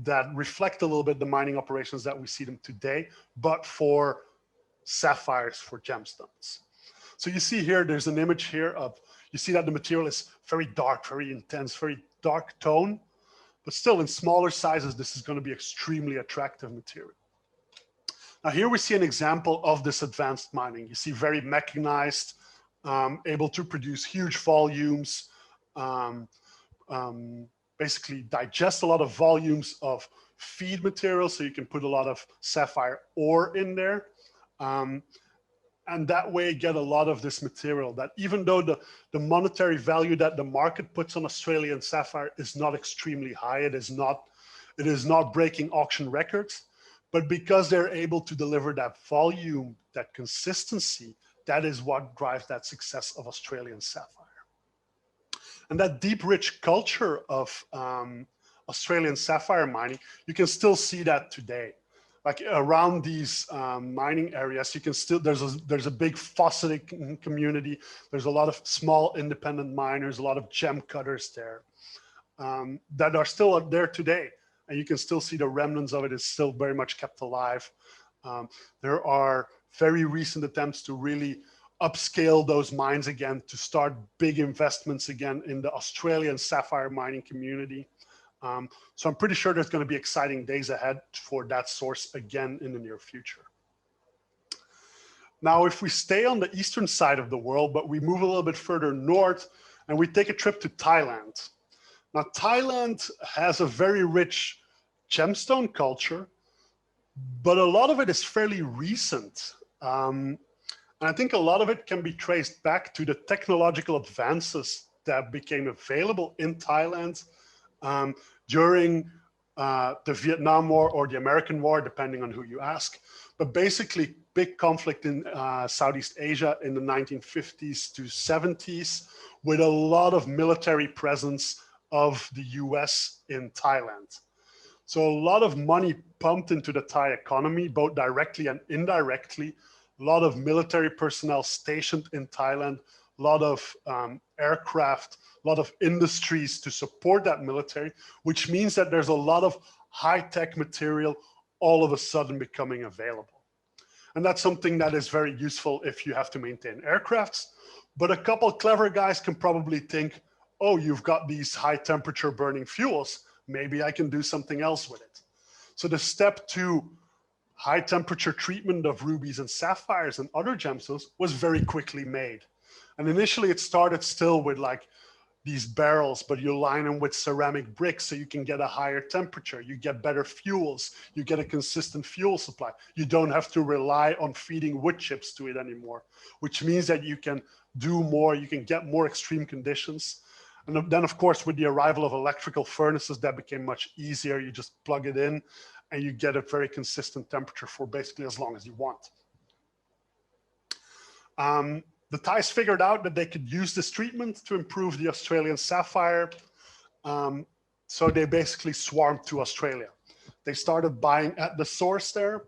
that reflect a little bit the mining operations that we see them today, but for sapphires, for gemstones. So you see here, there's an image here of, you see that the material is very dark, very intense, very dark tone, but still in smaller sizes, this is going to be extremely attractive material. Now here we see an example of this advanced mining. You see very mechanized, able to produce huge volumes, basically digest a lot of volumes of feed material, so you can put a lot of sapphire ore in there. And that way get a lot of this material that even though the monetary value that the market puts on Australian sapphire is not extremely high, it is not breaking auction records, but because they're able to deliver that volume, that consistency, that is what drives that success of Australian sapphire. And that deep, rich culture of Australian sapphire mining, you can still see that today. Like around these mining areas, you can still, there's a big fossitic community. There's a lot of small independent miners, a lot of gem cutters there that are still there today. And you can still see the remnants of it is still very much kept alive. There are very recent attempts to really upscale those mines again, to start big investments again in the Australian sapphire mining community. So I'm pretty sure there's going to be exciting days ahead for that source again in the near future. Now, if we stay on the eastern side of the world, but we move a little bit further north and we take a trip to Thailand. Now, Thailand has a very rich gemstone culture, but a lot of it is fairly recent. And I think a lot of it can be traced back to the technological advances that became available in Thailand during the Vietnam War or the American War, depending on who you ask. But basically, big conflict in Southeast Asia in the 1950s to 70s, with a lot of military presence of the US in Thailand. So a lot of money pumped into the Thai economy, both directly and indirectly. A lot of military personnel stationed in Thailand, a lot of aircraft, a lot of industries to support that military, which means that there's a lot of high-tech material all of a sudden becoming available. And that's something that is very useful if you have to maintain aircrafts. But a couple clever guys can probably think, oh, you've got these high temperature burning fuels, maybe I can do something else with it. So the step to high temperature treatment of rubies and sapphires and other gemstones was very quickly made. And initially it started still with like these barrels, but you line them with ceramic bricks so you can get a higher temperature, you get better fuels, you get a consistent fuel supply. You don't have to rely on feeding wood chips to it anymore, which means that you can do more, you can get more extreme conditions. And then of course, with the arrival of electrical furnaces, that became much easier. You just plug it in and you get a very consistent temperature for basically as long as you want. The Thais figured out that they could use this treatment to improve the Australian sapphire. So they basically swarmed to Australia. They started buying at the source there.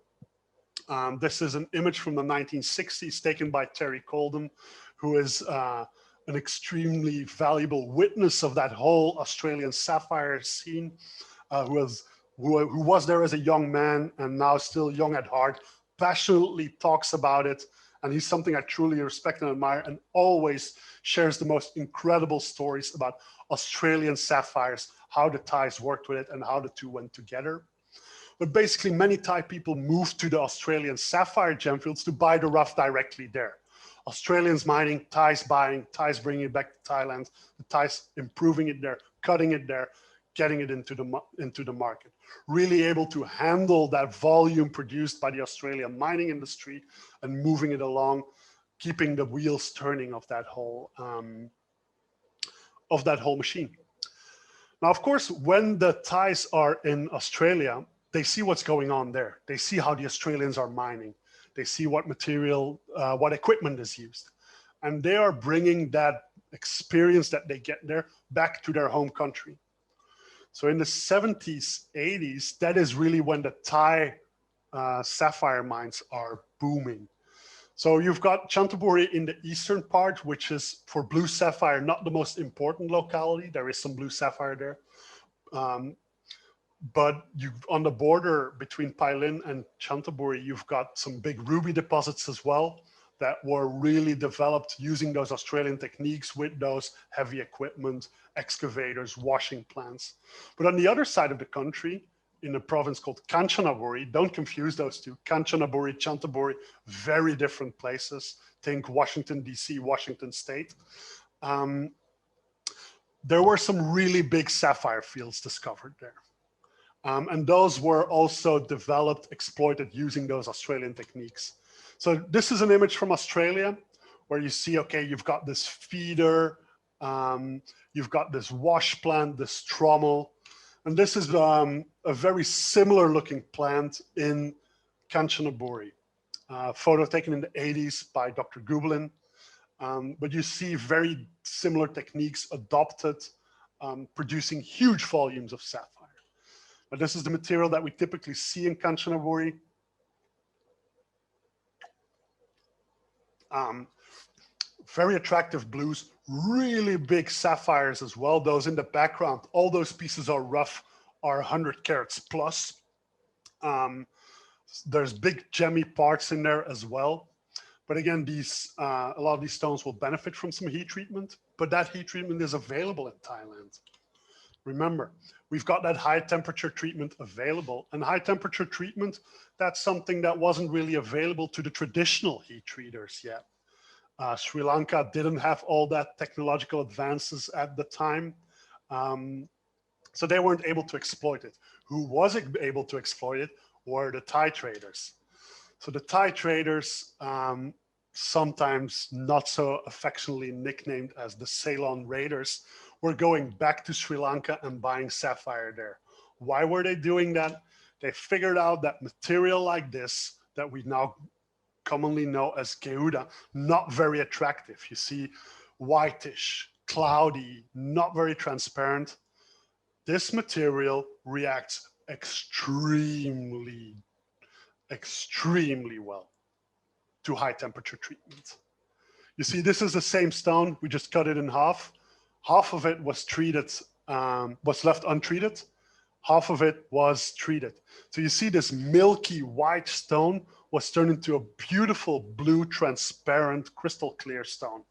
This is an image from the 1960s taken by Terry Colden, who is an extremely valuable witness of that whole Australian sapphire scene, who was there as a young man and now still young at heart, passionately talks about it. And he's something I truly respect and admire, and always shares the most incredible stories about Australian sapphires, how the Thais worked with it and how the two went together. But basically many Thai people moved to the Australian sapphire gemfields to buy the rough directly there. Australians mining, Thais buying, Thais bringing it back to Thailand, the Thais improving it there, cutting it there, getting it into the market. Really able to handle that volume produced by the Australian mining industry and moving it along, keeping the wheels turning of that whole machine. Now, of course, when the Thais are in Australia, they see what's going on there. They see how the Australians are mining. They see what material, what equipment is used. And they are bringing that experience that they get there back to their home country. So in the 70s, 80s, that is really when the Thai sapphire mines are booming. So you've got Chanthaburi in the eastern part, which is for blue sapphire, not the most important locality. There is some blue sapphire there. But on the border between Pailin and Chanthaburi, you've got some big ruby deposits as well that were really developed using those Australian techniques with those heavy equipment, excavators, washing plants. But on the other side of the country, in a province called Kanchanaburi, don't confuse those two, Kanchanaburi, Chanthaburi, very different places. Think Washington, DC, Washington State. There were some really big sapphire fields discovered there. And those were also developed, exploited using those Australian techniques. So this is an image from Australia where you see, okay, you've got this feeder, you've got this wash plant, this trommel, and this is a very similar looking plant in Kanchanaburi. Photo taken in the 80s by Dr. Gubelin. But you see very similar techniques adopted, producing huge volumes of sapphire. But this is the material that we typically see in Kanchanaburi. Very attractive blues, really big sapphires as well. Those in the background, all those pieces are rough, are 100 carats plus. There's big gemmy parts in there as well. But again, a lot of these stones will benefit from some heat treatment, but that heat treatment is available in Thailand. Remember, we've got that high temperature treatment available, and high temperature treatment, that's something that wasn't really available to the traditional heat treaters yet. Sri Lanka didn't have all that technological advances at the time, so they weren't able to exploit it. Who was able to exploit it were the Thai traders. So the Thai traders, sometimes not so affectionately nicknamed as the Ceylon Raiders, were going back to Sri Lanka and buying sapphire there. Why were they doing that? They figured out that material like this, that we now commonly know as Geuda, not very attractive. You see whitish, cloudy, not very transparent. This material reacts extremely well to high temperature treatment. You see, this is the same stone. We just cut it in half. Half of it was treated, was left untreated. Half of it was treated. So you see this milky white stone was turned into a beautiful blue, transparent, crystal clear stone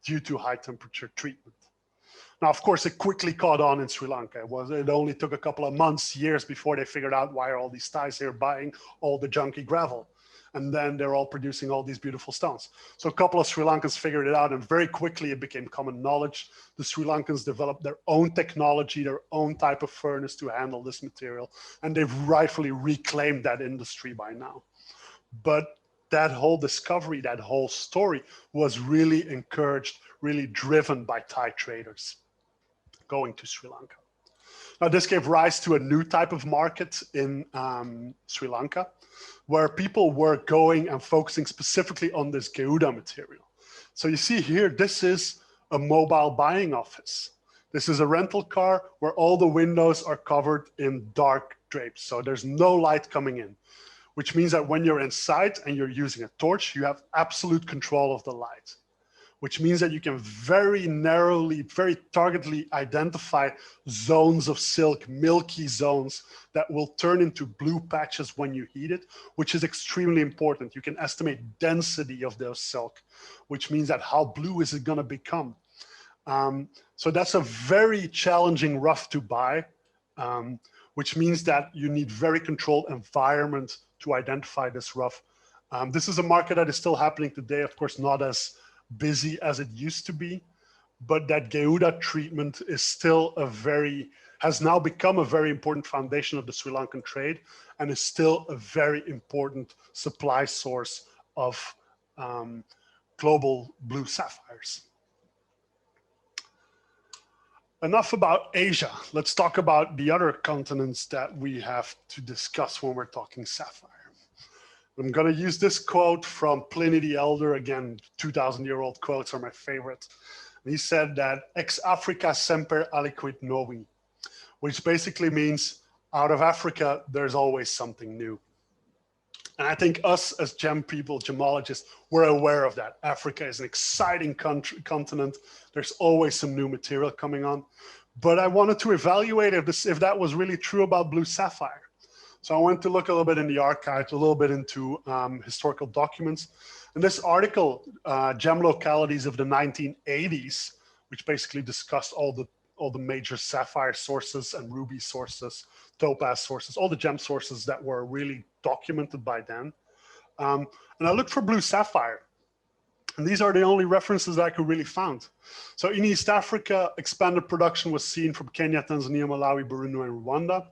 due to high temperature treatment. Now, of course, it quickly caught on in Sri Lanka. It only took a couple of months, years before they figured out why are all these Thais here buying all the junky gravel. And then they're all producing all these beautiful stones. So a couple of Sri Lankans figured it out, and very quickly it became common knowledge. The Sri Lankans developed their own technology, their own type of furnace to handle this material. And they've rightfully reclaimed that industry by now. But that whole discovery, that whole story was really encouraged, really driven by Thai traders going to Sri Lanka. Now, this gave rise to a new type of market in Sri Lanka, where people were going and focusing specifically on this Geuda material. So you see here, this is a mobile buying office. This is a rental car where all the windows are covered in dark drapes. So there's no light coming in, which means that when you're inside and you're using a torch, you have absolute control of the light, which means that you can very narrowly, very targetedly identify zones of silk, milky zones that will turn into blue patches when you heat it, which is extremely important. You can estimate density of those silk, which means that how blue is it gonna become? So that's a very challenging rough to buy, which means that you need very controlled environment to identify this rough. This is a market that is still happening today, of course, not as busy as it used to be, but that Geuda treatment is still has now become a very important foundation of the Sri Lankan trade, and is still a very important supply source of global blue sapphires. Enough about Asia. Let's talk about the other continents that we have to discuss when we're talking sapphire. I'm going to use this quote from Pliny the Elder. Again, 2,000-year-old quotes are my favorite. And he said that ex Africa semper aliquid novi, which basically means out of Africa, there's always something new. And I think us as gem people, gemologists, we're aware of that. Africa is an exciting continent. There's always some new material coming on. But I wanted to evaluate if that was really true about blue sapphire. So I went to look a little bit in the archives, a little bit into historical documents. And this article, Gem Localities of the 1980s, which basically discussed all the major sapphire sources and ruby sources, topaz sources, all the gem sources that were really documented by then. And I looked for blue sapphire. And these are the only references that I could really find. So in East Africa, expanded production was seen from Kenya, Tanzania, Malawi, Burundi, and Rwanda.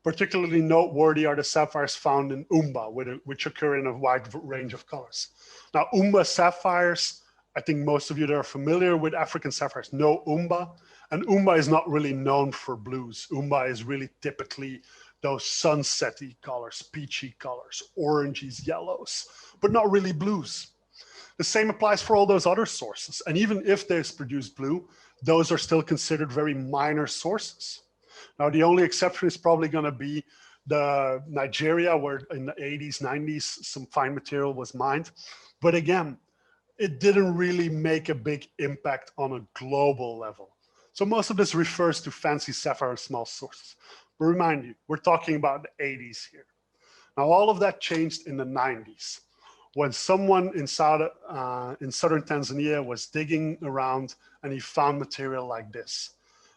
Particularly noteworthy are the sapphires found in Umba, which occur in a wide range of colors. Now, Umba sapphires, I think most of you that are familiar with African sapphires know Umba. And Umba is not really known for blues. Umba is really typically those sunsetty colors, peachy colors, oranges, yellows, but not really blues. The same applies for all those other sources. And even if they produce blue, those are still considered very minor sources. Now, the only exception is probably going to be the Nigeria, where in the 80s, 90s, some fine material was mined. But again, it didn't really make a big impact on a global level. So most of this refers to fancy sapphire and small sources. But remind you, we're talking about the 80s here. Now, all of that changed in the 90s, when someone in southern Tanzania was digging around and he found material like this.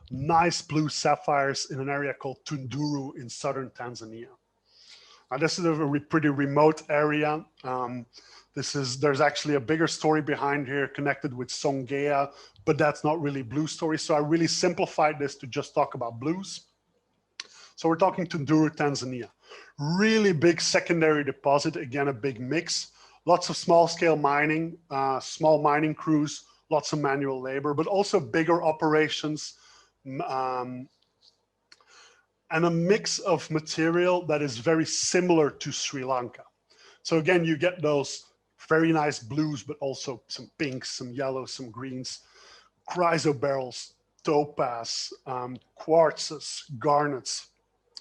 Nice blue sapphires in an area called Tunduru in southern Tanzania. Now, this is a pretty remote area. There's actually a bigger story behind here connected with Songea, but that's not really blue story. So I really simplified this to just talk about blues. So we're talking Tunduru, Tanzania. Really big secondary deposit, again, a big mix. Lots of small scale mining, small mining crews, lots of manual labor, but also bigger operations, and a mix of material that is very similar to Sri Lanka. So again, you get those very nice blues, but also some pinks, some yellows, some greens, chrysoberyls, topaz, quartzes, garnets,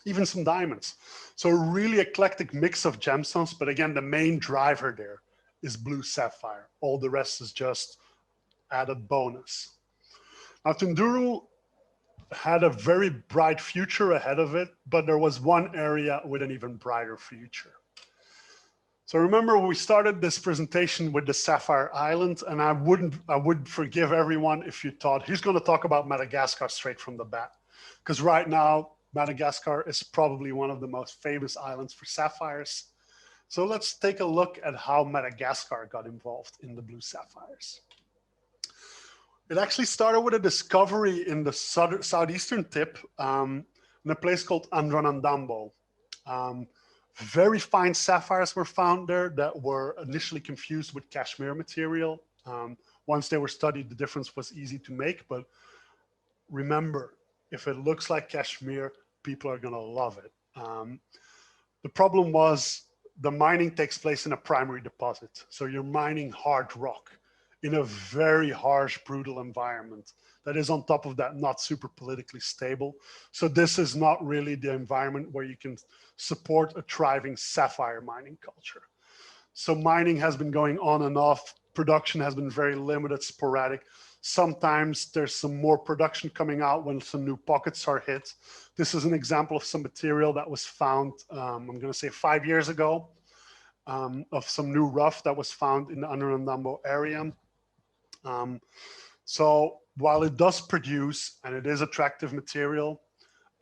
even some diamonds. So a really eclectic mix of gemstones, but again, the main driver there is blue sapphire. All the rest is just added bonus. Now, Tunduru had a very bright future ahead of it, but there was one area with an even brighter future. So remember, we started this presentation with the Sapphire Island, and I would forgive everyone if you thought he's going to talk about Madagascar straight from the bat, because right now Madagascar is probably one of the most famous islands for sapphires. So let's take a look at how Madagascar got involved in the blue sapphires. It actually started with a discovery in the southeastern tip in a place called Andranandambo. Very fine sapphires were found there that were initially confused with Kashmir material. Once they were studied, the difference was easy to make. But remember, if it looks like Kashmir, people are going to love it. The problem was the mining takes place in a primary deposit. So you're mining hard rock in a very harsh, brutal environment that is on top of that not super politically stable. So this is not really the environment where you can support a thriving sapphire mining culture. So mining has been going on and off. Production has been very limited, sporadic. Sometimes there's some more production coming out when some new pockets are hit. This is an example of some material that was found, I'm going to say 5 years ago, of some new rough that was found in the Andranandambo area. So while it does produce and it is attractive material,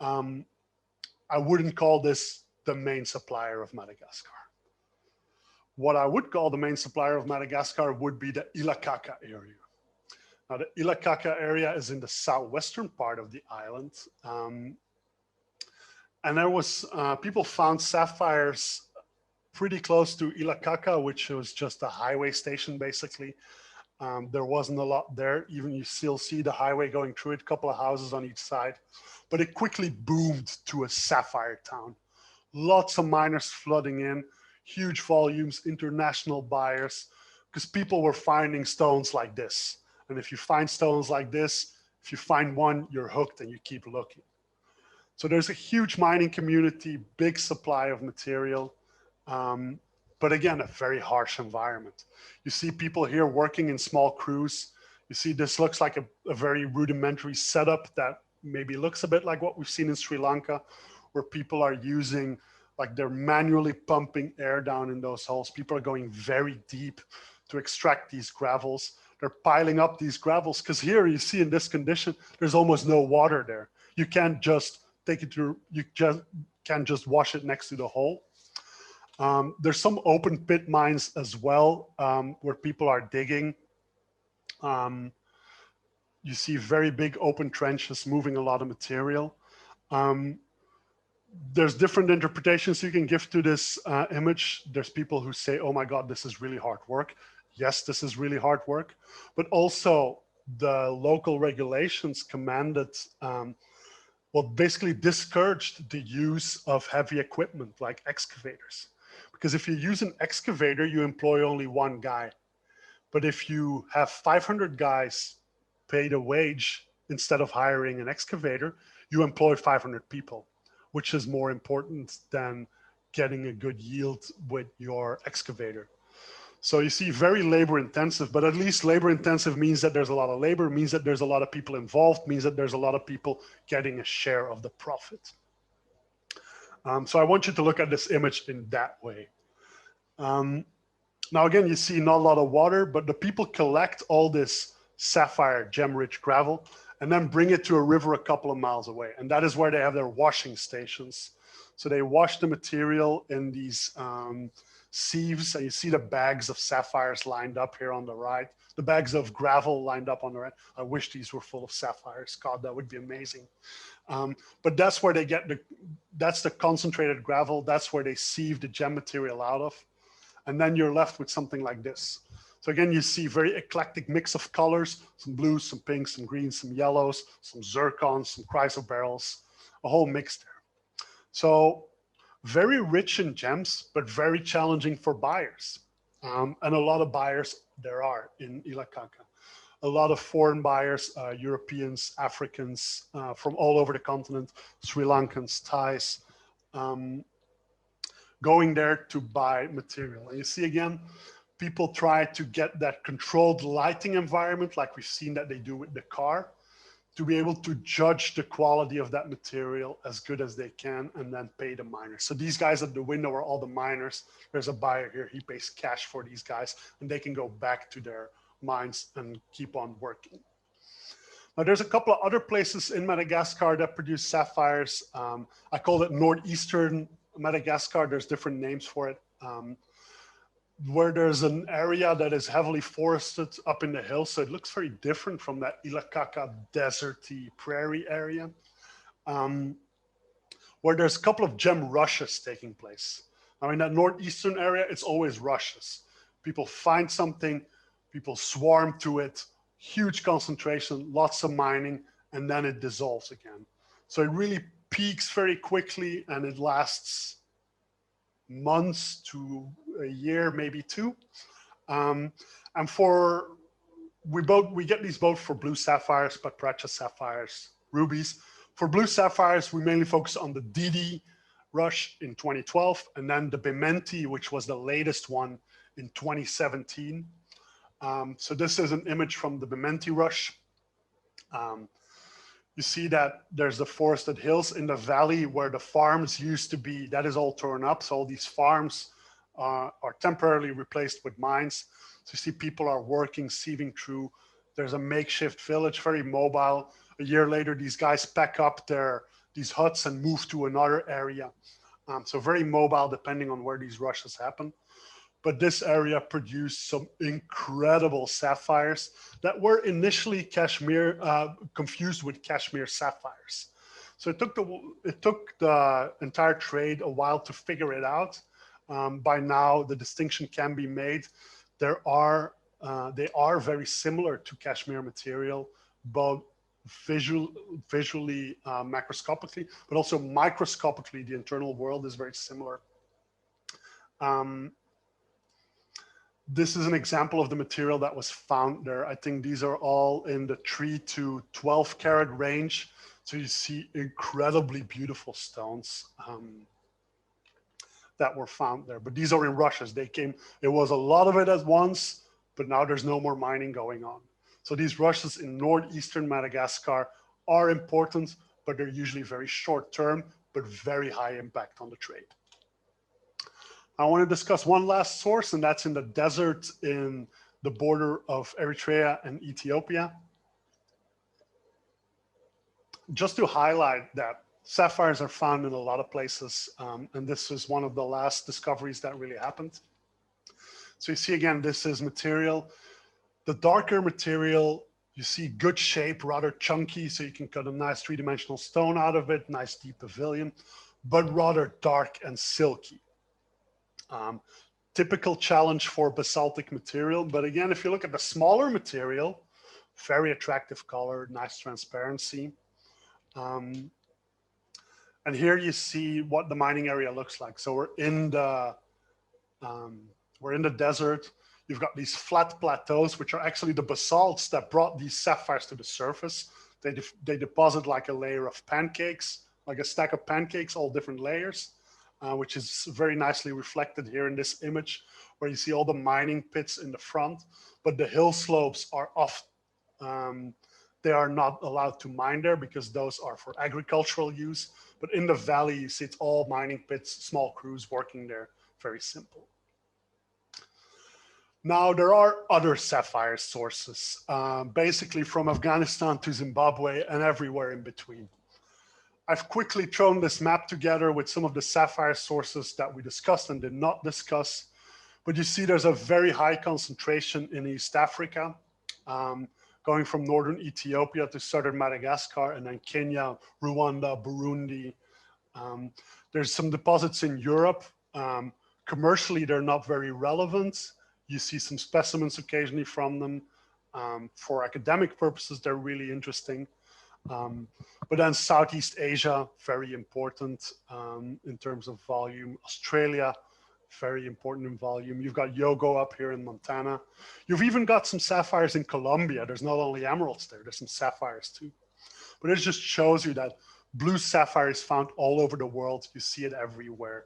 I wouldn't call this the main supplier of Madagascar. What I would call the main supplier of Madagascar would be the Ilakaka area. Now, the Ilakaka area is in the southwestern part of the island. And there was, people found sapphires pretty close to Ilakaka, which was just a highway station, basically. There wasn't a lot there. Even you still see the highway going through it, a couple of houses on each side. But it quickly boomed to a sapphire town. Lots of miners flooding in, huge volumes, international buyers, because people were finding stones like this. And if you find stones like this, if you find one, you're hooked and you keep looking. So there's a huge mining community, big supply of material, but again, a very harsh environment. You see people here working in small crews. You see this looks like a very rudimentary setup that maybe looks a bit like what we've seen in Sri Lanka, where people are using, like they're manually pumping air down in those holes. People are going very deep to extract these gravels. They're piling up these gravels because here you see in this condition, there's almost no water there. You can't just take it to, you just can't just wash it next to the hole. There's some open pit mines as well, where people are digging. You see very big open trenches moving a lot of material. There's different interpretations you can give to this image. There's people who say, oh my God, this is really hard work. Yes, this is really hard work, but also the local regulations commanded, well, basically discouraged the use of heavy equipment like excavators. Because if you use an excavator, you employ only one guy. But if you have 500 guys paid a wage instead of hiring an excavator, you employ 500 people, which is more important than getting a good yield with your excavator. So you see very labor intensive, but at least labor intensive means that there's a lot of labor, means that there's a lot of people involved, means that there's a lot of people getting a share of the profit. So I want you to look at this image in that way. Now again, you see not a lot of water, but the people collect all this sapphire gem-rich gravel and then bring it to a river a couple of miles away. And that is where they have their washing stations. So they wash the material in these sieves, and you see the bags of sapphires lined up here on the right, the bags of gravel lined up on the right. I wish these were full of sapphires. God, that would be amazing. But that's where they get that's the concentrated gravel. That's where they sieve the gem material out of. And then you're left with something like this. So again, you see very eclectic mix of colors, some blues, some pinks, some greens, some yellows, some zircons, some chrysoberyls, a whole mix there. So very rich in gems, but very challenging for buyers. And a lot of buyers there are in Ilakaka. A lot of foreign buyers, Europeans, Africans, from all over the continent, Sri Lankans, Thais, going there to buy material. And you see again, people try to get that controlled lighting environment like we've seen that they do with the car, to be able to judge the quality of that material as good as they can and then pay the miners. So these guys at the window are all the miners. There's a buyer here, he pays cash for these guys and they can go back to their mines and keep on working. Now there's a couple of other places in Madagascar that produce sapphires. I call it northeastern Madagascar. There's different names for it. Where there's an area that is heavily forested up in the hills. So it looks very different from that Ilakaka deserty prairie area. Where there's a couple of gem rushes taking place. Now in that northeastern area, it's always rushes. People find something, people swarm to it, huge concentration, lots of mining, and then it dissolves again. So it really peaks very quickly and it lasts months to a year, maybe two. And we get these both for blue sapphires, papracha sapphires, rubies. For blue sapphires, we mainly focus on the Didi rush in 2012, and then the Bimenti, which was the latest one in 2017. So this is an image from the Bimenti rush. You see that there's the forested hills in the valley where the farms used to be. That is all torn up. So all these farms are temporarily replaced with mines. So you see people are working, sieving through. There's a makeshift village, very mobile. A year later, these guys pack up these huts and move to another area. So very mobile depending on where these rushes happen. But this area produced some incredible sapphires that were initially confused with Kashmir sapphires. So it took the entire trade a while to figure it out. By now, the distinction can be made. They are very similar to Kashmir material, both visually macroscopically, but also microscopically, the internal world is very similar. This is an example of the material that was found there. I think these are all in the 3 to 12 carat range. So you see incredibly beautiful stones that were found there. But these are in rushes. They came, it was a lot of it at once, but now there's no more mining going on. So these rushes in northeastern Madagascar are important, but they're usually very short term, but very high impact on the trade. I want to discuss one last source, and that's in the desert in the border of Eritrea and Ethiopia. Just to highlight that sapphires are found in a lot of places, and this is one of the last discoveries that really happened. So you see again, this is material. The darker material, you see good shape, rather chunky, so you can cut a nice three-dimensional stone out of it, nice deep pavilion, but rather dark and silky. Typical challenge for basaltic material, but again, if you look at the smaller material, very attractive color, nice transparency. And here you see what the mining area looks like. So we're in the desert. You've got these flat plateaus, which are actually the basalts that brought these sapphires to the surface. They deposit like a layer of pancakes, like a stack of pancakes, all different layers, which is very nicely reflected here in this image, where you see all the mining pits in the front, but the hill slopes are off. They are not allowed to mine there because those are for agricultural use. But in the valley, you see it's all mining pits, small crews working there, very simple. Now, there are other sapphire sources, basically from Afghanistan to Zimbabwe and everywhere in between. I've quickly thrown this map together with some of the sapphire sources that we discussed and did not discuss. But you see there's a very high concentration in East Africa, going from northern Ethiopia to southern Madagascar, and then Kenya, Rwanda, Burundi. There's some deposits in Europe. Commercially, they're not very relevant. You see some specimens occasionally from them. For academic purposes, they're really interesting. But then Southeast Asia, very important in terms of volume. Australia, very important in volume. You've got Yogo up here in Montana. You've even got some sapphires in Colombia. There's not only emeralds there, there's some sapphires too. But it just shows you that blue sapphire is found all over the world. You see it everywhere.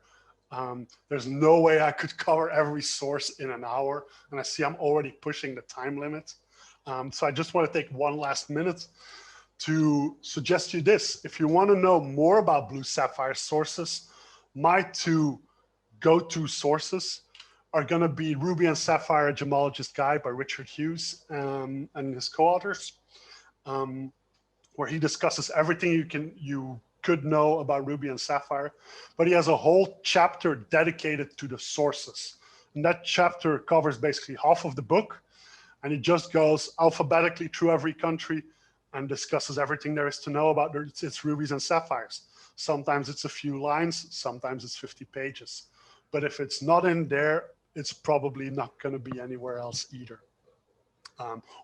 There's no way I could cover every source in an hour. And I see I'm already pushing the time limit. So I just want to take one last minute to suggest you this. If you want to know more about blue sapphire sources, my two go-to sources are going to be Ruby and Sapphire, a Gemologist Guide by Richard Hughes and his co-authors, where he discusses everything you could know about Ruby and Sapphire, but he has a whole chapter dedicated to the sources. And that chapter covers basically half of the book, and it just goes alphabetically through every country and discusses everything there is to know about its rubies and sapphires. Sometimes it's a few lines, sometimes it's 50 pages. But if it's not in there, it's probably not going to be anywhere else either.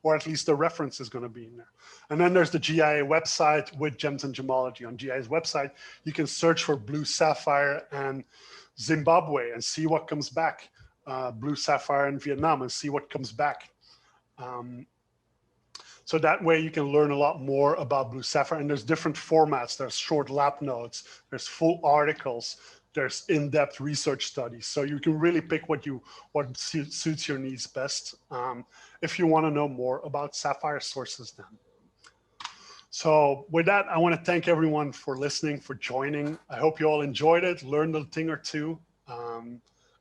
Or at least the reference is going to be in there. And then there's the GIA website with Gems and Gemology. On GIA's website, you can search for blue sapphire and Zimbabwe and see what comes back. Blue sapphire in Vietnam and see what comes back. So that way you can learn a lot more about blue sapphire. And there's different formats. There's short lab notes, there's full articles, there's in-depth research studies. So you can really pick what suits your needs best if you want to know more about sapphire sources then. So with that, I want to thank everyone for listening, for joining. I hope you all enjoyed it, learned a thing or two.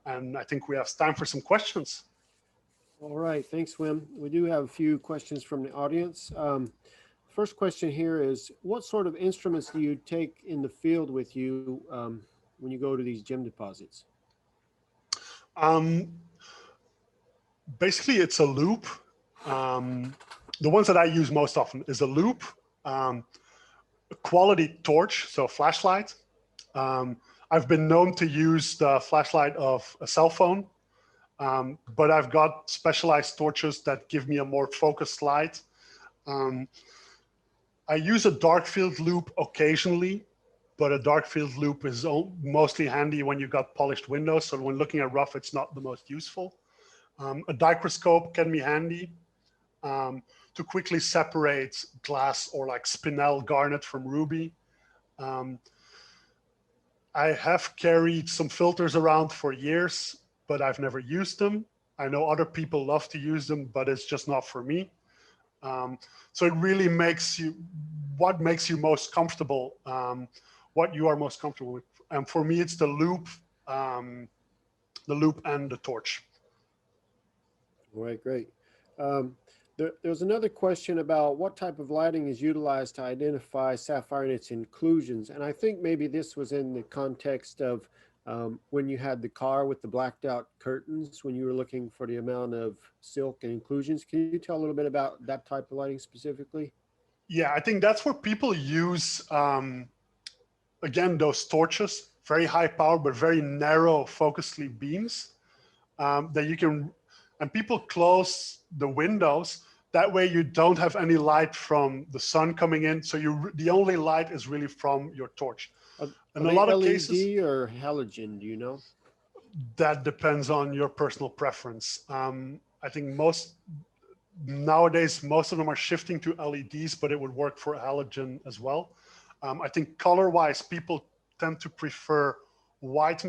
And I think we have time for some questions. All right, thanks, Wim. We do have a few questions from the audience. First question here is, what sort of instruments do you take in the field with you when you go to these gem deposits? Basically, it's a loop. The ones that I use most often is a loop, a quality torch, so flashlight. I've been known to use the flashlight of a cell phone, but I've got specialized torches that give me a more focused light. I use a dark field loop occasionally, but a dark field loop is mostly handy when you've got polished windows. So when looking at rough, it's not the most useful. A dichroscope can be handy. to quickly separate glass or like spinel garnet from ruby. I have carried some filters around for years, but I've never used them. I know other people love to use them, but it's just not for me. So it really makes you, what makes you most comfortable, what you are most comfortable with. And for me, it's the loop and the torch. All right, great. There's another question about what type of lighting is utilized to identify sapphire and its inclusions. And I think maybe this was in the context of when you had the car with the blacked out curtains, when you were looking for the amount of silk and inclusions. Can you tell a little bit about that type of lighting specifically? Yeah, I think that's where people use, again, those torches, very high power, but very narrow focusly beams that you can, and people close the windows. That way you don't have any light from the sun coming in. So the only light is really from your torch. In a lot of cases, LED or halogen, do you know? That depends on your personal preference. I think nowadays, most of them are shifting to LEDs, but it would work for halogen as well. I think color-wise, people tend to prefer white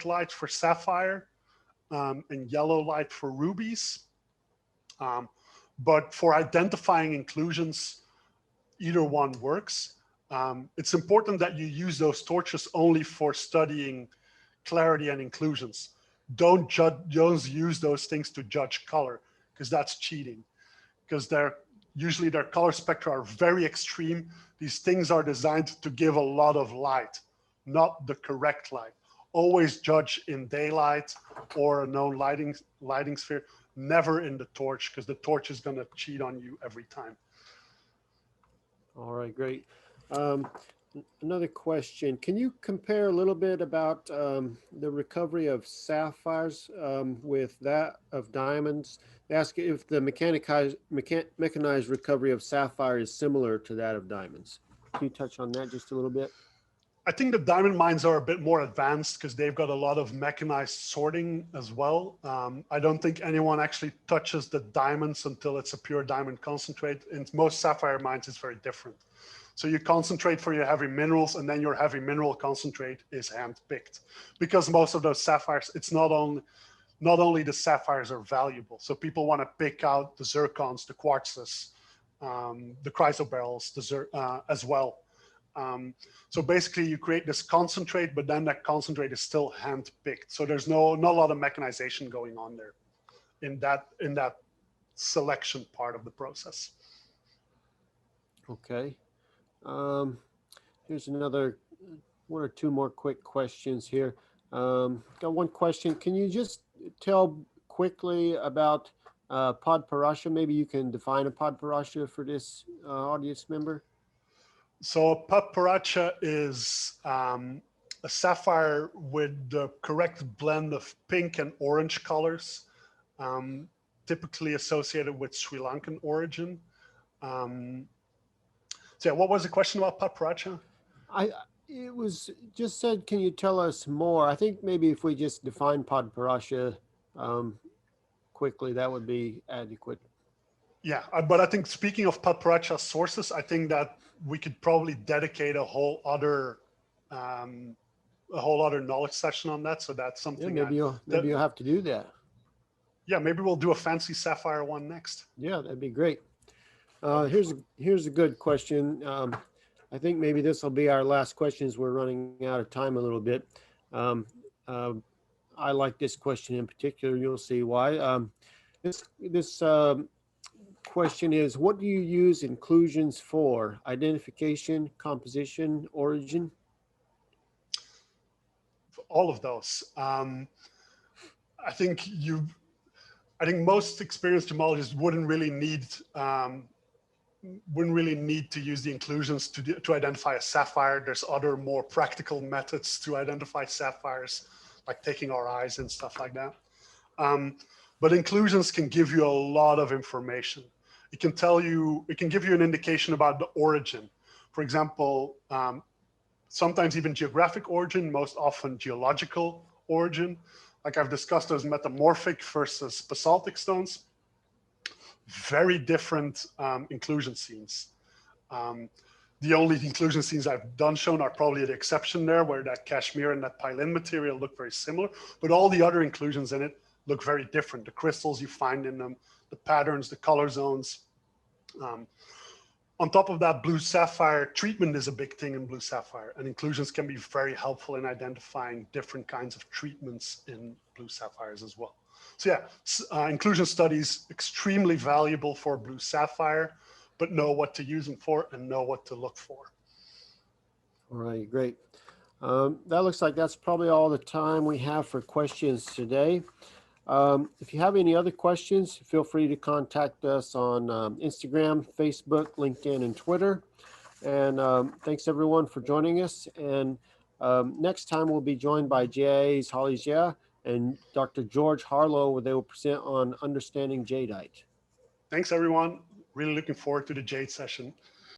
light for sapphire and yellow light for rubies. But for identifying inclusions, either one works. It's important that you use those torches only for studying clarity and inclusions. Don't use those things to judge color, because that's cheating. Because usually their color spectra are very extreme. These things are designed to give a lot of light, not the correct light. Always judge in daylight or a known lighting sphere, never in the torch, because the torch is going to cheat on you every time. All right, great. Another question. Can you compare a little bit about the recovery of sapphires with that of diamonds? They ask if the mechanized recovery of sapphire is similar to that of diamonds. Can you touch on that just a little bit? I think the diamond mines are a bit more advanced because they've got a lot of mechanized sorting as well. I don't think anyone actually touches the diamonds until it's a pure diamond concentrate. In most sapphire mines, it's very different. So you concentrate for your heavy minerals, and then your heavy mineral concentrate is hand-picked. Because most of those sapphires, it's not only the sapphires are valuable. So people want to pick out the zircons, the quartzes, the chrysoberyls as well. So basically you create this concentrate, but then that concentrate is still hand-picked. So there's not a lot of mechanization going on there in that selection part of the process. Okay. Here's another one or two more quick questions here. Got one question. Can you just tell quickly about podparasha? Maybe you can define a podparasha for this audience member. So podparasha is a sapphire with the correct blend of pink and orange colors, typically associated with Sri Lankan origin. So yeah, what was the question about podparasha? It was just said, can you tell us more? I think maybe if we just define podparasha quickly, that would be adequate. Yeah, but I think speaking of podparasha sources, I think that we could probably dedicate a whole other knowledge session on that. So that's something. Yeah, maybe you'll have to do that. Yeah, maybe we'll do a fancy sapphire one next. Yeah, that'd be great. Here's a good question. I think maybe this will be our last question as we're running out of time a little bit. I like this question in particular. You'll see why. This question is, what do you use inclusions for? Identification, composition, origin? All of those. I think most experienced gemologists wouldn't really need to use the inclusions to identify a sapphire. There's other more practical methods to identify sapphires, like taking our eyes and stuff like that. But inclusions can give you a lot of information. It can give you an indication about the origin. For example, sometimes even geographic origin, most often geological origin. Like I've discussed those metamorphic versus basaltic stones. very different inclusion scenes. The only inclusion scenes I've done shown are probably the exception there, where that Kashmir and that Pylin material look very similar, but all the other inclusions in it look very different. The crystals you find in them, the patterns, the color zones. On top of that, blue sapphire treatment is a big thing in blue sapphire, and inclusions can be very helpful in identifying different kinds of treatments in blue sapphires as well. So yeah, inclusion studies extremely valuable for blue sapphire, but know what to use them for and know what to look for. All right, great. That looks like that's probably all the time we have for questions today. If you have any other questions, feel free to contact us on Instagram, Facebook, LinkedIn, and Twitter. And thanks everyone for joining us. And next time we'll be joined by GIA's Holly Jia and Dr. George Harlow, where they will present on understanding jadeite. Thanks everyone. Really looking forward to the jade session.